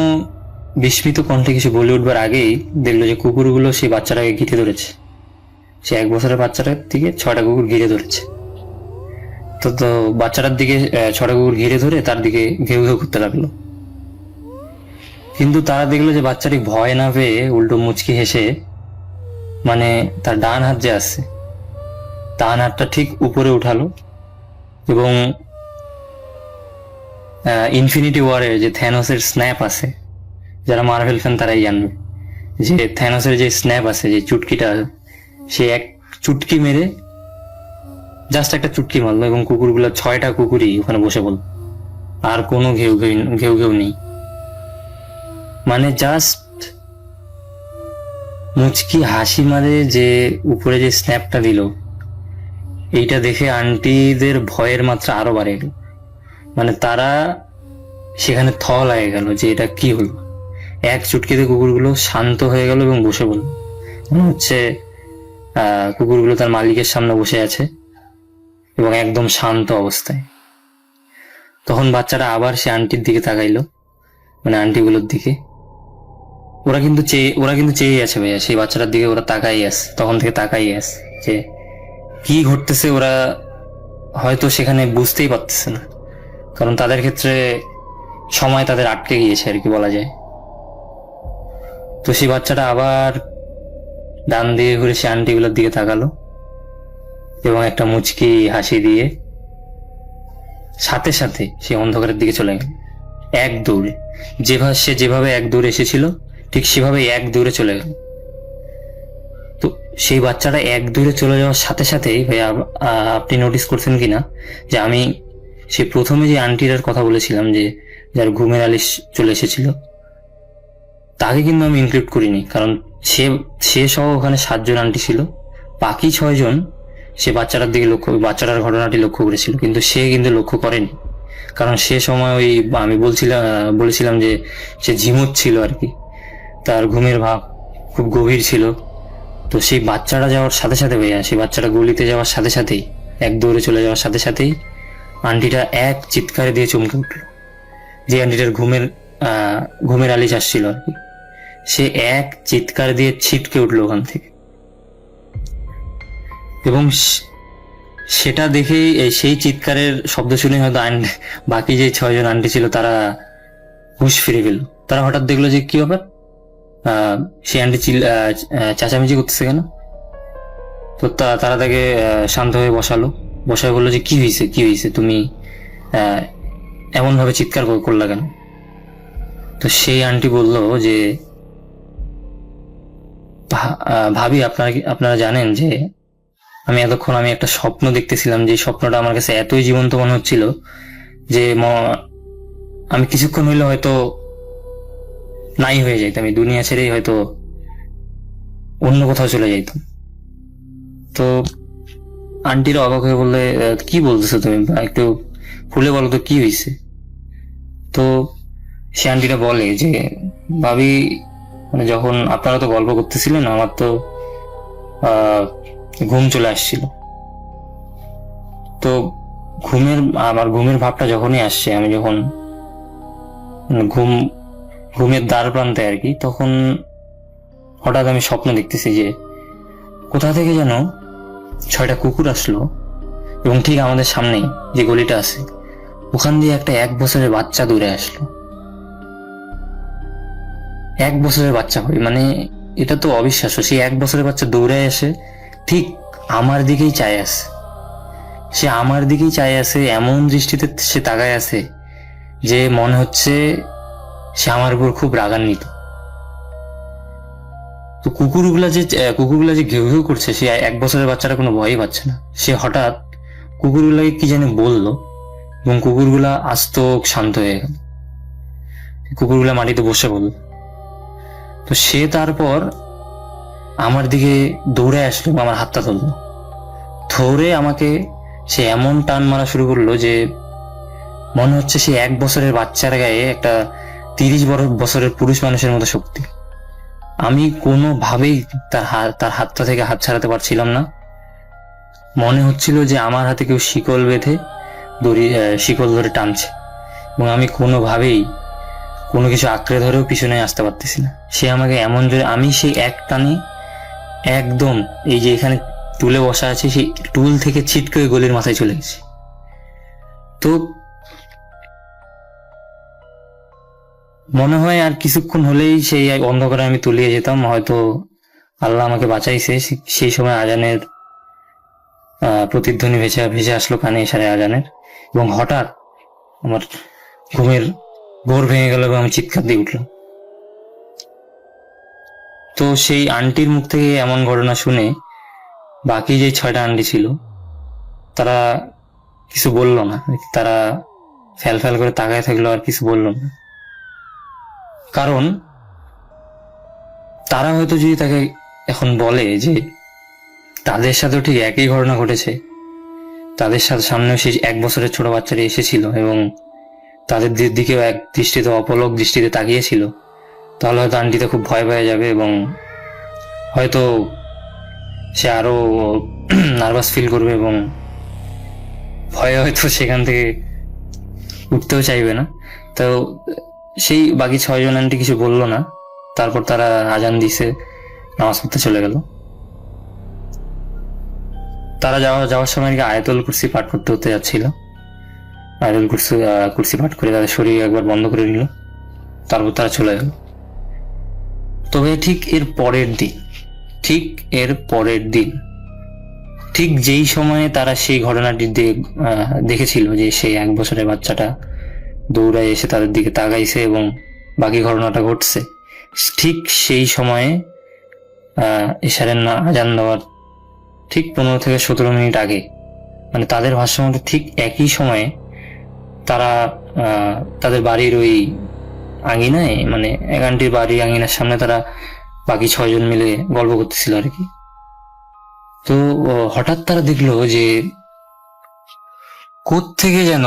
বিস্মিত কণ্ঠে কিছু বলে উঠবার আগেই দেখলো যে কুকুরগুলো সেই বাচ্চাটাকে ঘিরে ধরেছে। সে 1 বছরের বাচ্চাটার দিকে 6টা কুকুর ঘিরে ধরেছে। তো বাচ্চাটার দিকে 6টা কুকুর ঘিরে ধরে তার দিকে ঘেউ ঘেউ করতে লাগলো। কিন্তু তারা দেখলো যে বাচ্চাটি ভয় না পেয়ে উল্টো মুচকি হেসে, মানে তার ডান হাত যে আছে, ডান হাতটা ঠিক উপরে উঠালো, এবং ইনফিনিটি ওয়ারের যে থ্যানোসের স্ন্যাপ আছে, যারা মার্ভেল ফ্যান তারাই জানবে যে থ্যানোসের যে স্ন্যাপ আছে, যে চুটকিটা, সে এক চুটকি মেরে, জাস্ট একটা চুটকি মারলো, এবং কুকুরগুলো 6টা কুকুরই ওখানে বসে পড়ল, আর কোনো ঘেউ ঘেউ নেই। মানে জাস্ট মুচকি হাসি মারে যে উপরে যে স্ন্যাপটা দিল, এইটা দেখে আন্টিদের ভয়ের মাত্রা আরো বাড়ে গেল। মানে তারা সেখানে লাগে গেল যে এটা কি হলো। এক চুটকিতে কুকুরগুলো শান্ত হয়ে গেল এবং বসে পড়ল, মনে হচ্ছে কুকুরগুলো তার মালিকের সামনে বসে আছে এবং একদম শান্ত অবস্থায়। তখন বাচ্চারা আবার সে আন্টির দিকে তাকাইলো, মানে আন্টিগুলোর দিকে। ওরা কিন্তু চেয়ে আছে ভাইয়া, সেই বাচ্চাটার দিকে ওরা তাকাই আছে, তখন থেকে তাকাই আছে যে কি ঘটতেছে ওরা হয়তো সেখানে বুঝতেই পারতেছে না, কারণ তাদের ক্ষেত্রে সময় তাদের আটকে গিয়েছে আর কি বলা যায়। তো সেই বাচ্চাটা আবার ডান দিকে ঘুরে সে আন্টিগুলোর দিকে তাকালো এবং একটা মুচকি হাসি দিয়ে সাথে সাথে সে অন্ধকারের দিকে চলে গেল এক দৌড়ে। সে যেভাবে এক দৌড়ে এসেছিল ঠিক সেভাবে এক দৌড়ে চলে গেল। তো সেই বাচ্চাটা এক দৌড়ে চলে যাওয়ার সাথে সাথেই ভাইয়া আপনি নোটিস করছেন কিনা যে আমি সে প্রথমে যে আন্টিটার কথা বলেছিলাম যে যার ঘুমের আলিশ চলে এসেছিল, তাকে কিন্তু আমি ইনক্লুড করিনি, কারণ সে সহ ওখানে 7 জন আন্টি ছিল, বাকি 6 জন সে বাচ্চাটার ঘটনাটি লক্ষ্য করেছিল, কিন্তু সে কিন্তু লক্ষ্য করেনি, কারণ সে সময় ওই আমি বলেছিলাম যে সে ঝিমুচ্ছিল আর কি, তার ঘুমের ভাব খুব গভীর ছিল। তো সেই বাচ্চাটা যাওয়ার সাথে সাথে ভাইয়া সেই বাচ্চাটা গলিতে যাওয়ার সাথে সাথেই এক দৌড়ে চলে যাওয়ার সাথে সাথেই আন্টিটা এক চিৎকারে দিয়ে চমকে উঠল। যে আন্টিটার ঘুমের আলিশ আসছিল আর কি, সে এক চিৎকার দিয়ে ছিটকে উঠলো ওখান থেকে। এবং সেটা দেখেই সেই চিৎকারের শব্দ শুনে হয়তো বাকি যে 6 জন আন্টি ছিল তারা হুঁশ ফিরে গেল। তারা হঠাৎ দেখলো যে কি ব্যাপার, সে আন্টি চেঁচামেচি করতেছে কেন। তো তারা তাকে শান্ত হয়ে বসায় বললো যে কি হয়েছে তুমি এমন ভাবে চিৎকার করলা কেন। তো সেই আন্টি বলল যে ভাবি আপনারা জানেন যে আমি এতক্ষণ একটা স্বপ্ন দেখতেছিলাম, যে স্বপ্নটা আমার কাছে এতই জীবন্ত মনে হচ্ছিল যে আমি কিছুক্ষণ হইলে হয়তো নাই হয়ে যাইতাম, আমি দুনিয়া ছেড়েই হয়তো অন্য কোথাও চলে যাইতাম। তো আন্টিরা অবাক হয়ে বললে কি বলতেছো তুমি, একটু খুলে বলো তো কি হয়েছে। তো সে আন্টিটা বলে যে ভাবি মানে যখন আপনারা তো গল্প করতেছিলেন আমার তো ঘুম চলে আসছিল। তো আমার ঘুমের ভাবটা যখনই আসছে, আমি যখন ঘুমের দ্বার প্রান্তে আর কি, তখন হঠাৎ আমি স্বপ্ন দেখতেছি যে কোথা থেকে যেন 6টা কুকুর আসলো এবং ঠিক আমাদের সামনেই যে গলিটা আছে ওখান দিয়ে একটা 1 বছরের বাচ্চা দৌড়ে আসলো। 1 বছরের বাচ্চা হয় মানে এটা তো অবিশ্বাস্য। সেই 1 বছরের বাচ্চা দৌড়ে আসে ঠিক আমার দিকেই চায় আছে, সে আমার দিকেই চায় আছে, এমন দৃষ্টিতে সে তাকায় আছে যে মনে হচ্ছে সে আমার উপর খুব রাগান্বিত। তো কুকুরগুলা যে ঘেউ ঘেউ করছে, সে 1 বছরের বাচ্চাটা কোনো ভয়ই পাচ্ছে না। সে হঠাৎ কুকুরগুলাকে কি জানি বললো এবং কুকুরগুলা আস্ত শান্ত হয়ে গেল, কুকুরগুলা মাটিতে বসে পড়ল। তো সে তারপর আমার দিকে দৌড়ে আসলো, আমার হাতটা ধরলো, ধরে আমাকে সে এমন টান মারা শুরু করলো যে মনে হচ্ছে সে 1 বছরের বাচ্চার গায়ে একটা 30 বছরের পুরুষ মানুষের মতো শক্তি। আমি কোনোভাবেই তার হাতটা থেকে হাত ছাড়াতে পারছিলাম না। মনে হচ্ছিল যে আমার হাতে কেউ শিকল ধরে টানছে এবং আমি কোনোভাবেই কোনো কিছু আঁকড়ে ধরেও পিছনে আসতে পারতেছি না। সে আমাকে এমন জোরে, আমি সেই এক টানে একদম এই যে এখানে টুলে বসা আছে সেই টুল থেকে ছিটকে ওই গলির মাথায় চলে গেছি। তো মনে হয় আর কিছুক্ষণ হলেই সেই অন্ধকারে আমি তলিয়ে যেতাম, হয়তো আল্লাহ আমাকে বাঁচাইছে। সেই সময় আজানের প্রতিধ্বনি ভেসে আসলো কানে, ইশারে আজানের, এবং হঠাৎ আমার ঘুমের ঘোর ভেঙে গেল এবং আমি চিৎকার দিয়ে উঠলাম। তো সেই আন্টির মুখ থেকে এমন ঘটনা শুনে বাকি যে 6টা আন্টি ছিল তারা কিছু বলল না, তারা ফ্যাল করে তাকায় থাকলো, আর কিছু বলল না। কারণ তারা হয়তো যদি তাকে এখন বলে যে তাদের সাথেও ঠিক একই ঘটনা ঘটেছে, তাদের সাথে সামনেও সেই 1 বছরের ছোট বাচ্চাটি এসেছিল এবং তাদের দিকেও এক দৃষ্টিতে অপলক দৃষ্টিতে তাকিয়েছিল, তাহলে হয়তো আন্টিতে খুব ভয় পেয়ে যাবে এবং হয়তো সে আরো নার্ভাস ফিল করবে এবং ভয়ে হয়তো সেখান থেকে উঠতেও চাইবে না। তো সেই বাকি 6 জন আন্টি কিছু বললো না। তারপর তারা আজান দিছে, নামাজ পড়তে চলে গেল। তারা যাওয়ার সময় আর কি আয়াতুল কুরসি পাঠ করতে হতে যাচ্ছিল। আয়াতুল কুরসি পাঠ করে তাদের শরীর একবার বন্ধ করে নিল, তারপর তারা চলে গেল। তবে ঠিক এর পরের দিন ঠিক যেই সময়ে তারা সেই ঘটনাটি দেখেছিল, যে সেই 1 বছরের বাচ্চাটা দৌড়ায় এসে তাদের দিকে তাকাইছে এবং বাকি ঘটনাটা ঘটছে, ঠিক সেই সময়ে এশারের আজান দেওয়ার ঠিক 15 থেকে 17 মিনিট আগে, মানে তাদের ভাষ্য মতে ঠিক একই সময়ে তারা তাদের বাড়ির ওই আঙিনায়, মানে এক আন্টির বাড়ির আঙিনার সামনে তারা বাকি 6 জন মিলে গল্প করতেছিল আর কি। তো হঠাৎ তারা দেখলো যে কোত্থেকে যেন,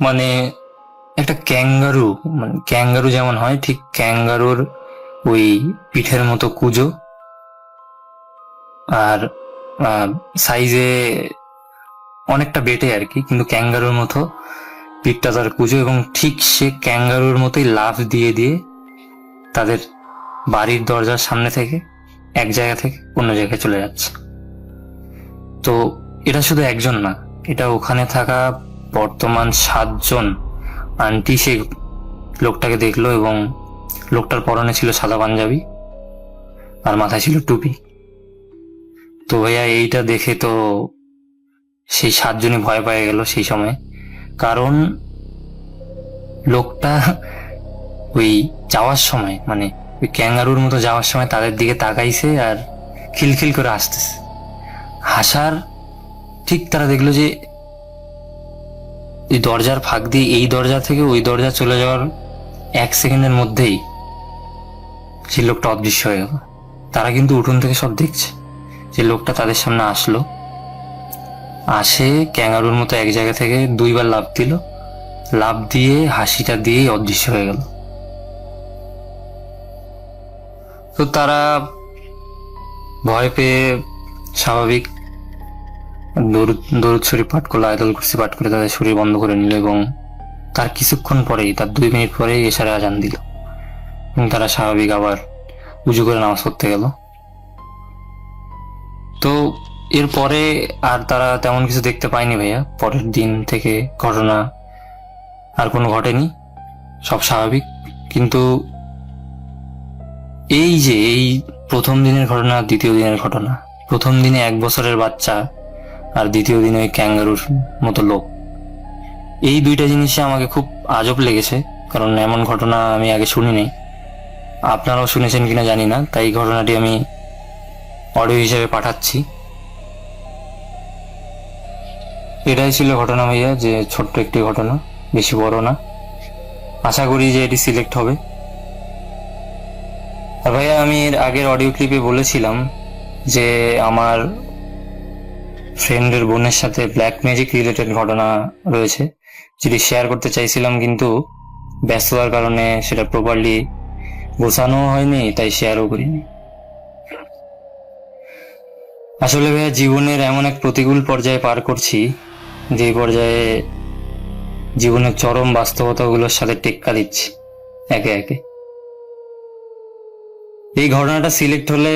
মানে একটা ক্যাঙ্গারু যেমন হয় ঠিক ক্যাঙ্গারুর ওই পিঠের মতো কুজো, আর সাইজে অনেকটা বেটে আর কি, কিন্তু ক্যাঙ্গারুর মতো পিঠটা তার কুজো, এবং ঠিক সে ক্যাঙ্গারুর মতোই লাফ দিয়ে দিয়ে তাদের বাড়ির দরজার সামনে থেকে এক জায়গা থেকে অন্য জায়গায় চলে যাচ্ছে। তো এটা শুধু একজন না, এটা ওখানে থাকা বর্তমান 7 জন আন্টি সেই লোকটাকে দেখলো, এবং লোকটার পরনে ছিল সাদা পাঞ্জাবি আর মাথায় ছিল টুপি। তো ভাইয়া এইটা দেখে তো সেই 7 জনই ভয় পেয়ে গেল সেই সময়, কারণ লোকটা ওই যাওয়ার সময়, মানে ওই ক্যাঙ্গারুর মতো যাওয়ার সময় তাদের দিকে তাকাইছে আর খিলখিল করে হাসতেছে। হাসার ঠিক তারা দেখলো যে এই দরজার ফাঁক দিয়ে এই দরজা থেকে ওই দরজা চলে যাওয়ার 1 সেকেন্ডের মধ্যেই সেই লোকটা অদৃশ্য হয়ে গেল। তারা কিন্তু উঠোন থেকে সব দেখছে যে লোকটা তাদের সামনে আসে ক্যাঙ্গারুর মতো এক জায়গা থেকে 2 বার লাফ দিল, লাফ দিয়ে হাসিটা দিয়ে অদৃশ্য হয়ে গেল। তো তারা ভয় পেয়ে স্বাভাবিক দরুদ শরীফ পাঠ করলো, আয়াতুল কুরসি পাঠ করে তাদের শরীর বন্ধ করে নিল, এবং তার কিছুক্ষণ পরেই, তার 2 মিনিট পরেই এশারে আজান দিল, এবং তারা স্বাভাবিক আবার উজু করে নামাজ পড়তে গেল। তো এরপরে আর তারা তেমন কিছু দেখতে পায়নি ভাইয়া। পরের দিন থেকে ঘটনা আর কোনো ঘটেনি, সব স্বাভাবিক। কিন্তু এই যে এই প্রথম দিনের ঘটনা, দ্বিতীয় দিনের ঘটনা, প্রথম দিনে 1 বছরের বাচ্চা আর দ্বিতীয় দিনে ওই ক্যাঙ্গারুর মতো লোক, এই 2টা জিনিসই আমাকে খুব আজব লেগেছে, কারণ এমন ঘটনা আমি আগে শুনিনি। আপনারাও শুনেছেন কিনা জানি না, তাই ঘটনাটি আমি অডিও হিসেবে পাঠাচ্ছি। এটাই ছিল ঘটনা ভাইয়া, যে ছোট্ট একটি ঘটনা, বেশি বড় না। আশা করি যে এটি সিলেক্ট হবে। আর ভাইয়া আমি এর আগের অডিও ক্লিপে বলেছিলাম যে আমার ফ্রেন্ডের বোনের সাথে ব্ল্যাক ম্যাজিক রিলেটেড ঘটনা রয়েছে, যেটি শেয়ার করতে চাইছিলাম, কিন্তু ব্যস্ততার কারণে সেটা প্রপারলি গোছানো হয়নি, তাই শেয়ারও করিনি। আসলে ভাইয়া জীবনের এমন এক প্রতিকূল পর্যায়ে পার করছি, যে পর্যায়ে জীবনের চরম বাস্তবতাগুলোর সাথে টেক্কা দিচ্ছি একে একে। এই ঘটনাটা সিলেক্ট হলে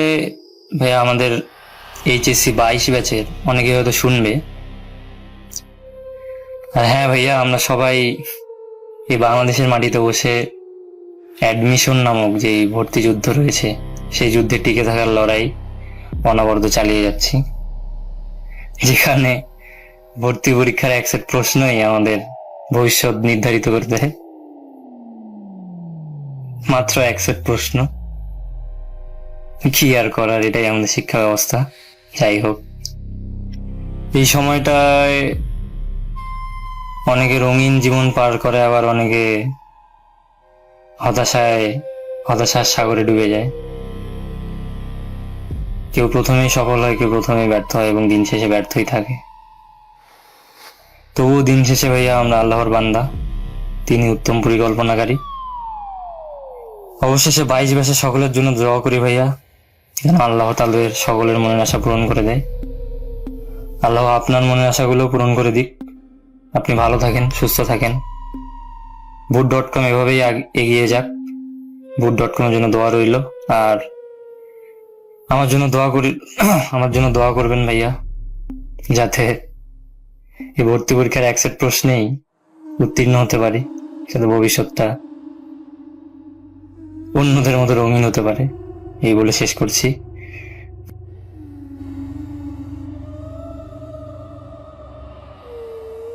ভাইয়া আমাদের HSC 22 ব্যাচের অনেকে হয়তো শুনবে। আর হ্যাঁ ভাইয়া, আমরা সবাই এই বাংলাদেশের মাটিতে বসে অ্যাডমিশন নামক যে ভর্তি যুদ্ধ রয়েছে, সেই যুদ্ধে টিকে থাকার লড়াই অনবরত চালিয়ে যাচ্ছি, যেখানে ভর্তি পরীক্ষার 1 সেট প্রশ্নই আমাদের ভবিষ্যৎ নির্ধারিত করতে হয়। মাত্র 1 সেট প্রশ্ন, কি আর করার, এটাই আমাদের শিক্ষা ব্যবস্থা। যাই হোক, এই সময়টায় অনেকে রঙিন জীবন পার করে, আবার অনেকে হতাশার সাগরে ডুবে যায়। কেউ প্রথমেই সফল হয়, কেউ প্রথমেই ব্যর্থ হয়, এবং দিন শেষে ব্যর্থই থাকে। তবুও দিন শেষে ভাইয়া আমরা আল্লাহর বান্দা, তিনি উত্তম পরিকল্পনাকারী। অবশেষে 22 ব্যাচের সকলের জন্য দোয়া করি ভাইয়া, যেন আল্লাহ তাদের সকলের মনের আশা পূরণ করে দেয়। আল্লাহ আপনার মনের আশাগুলো পূরণ করে দিক। আপনি ভালো থাকেন, সুস্থ থাকেন। boot.com এভাবেই এগিয়ে যাক। boot.com এর জন্য দোয়া রইল। আর আমার জন্য দোয়া করবেন ভাইয়া। যাতে এই ভর্তি পরীক্ষার এক সেট প্রশ্নেই উত্তীর্ণ হতে পারি, যাতে ভবিষ্যৎটা অন্যদের মতো রঙিন হতে পারে। এই বলে শেষ করছি।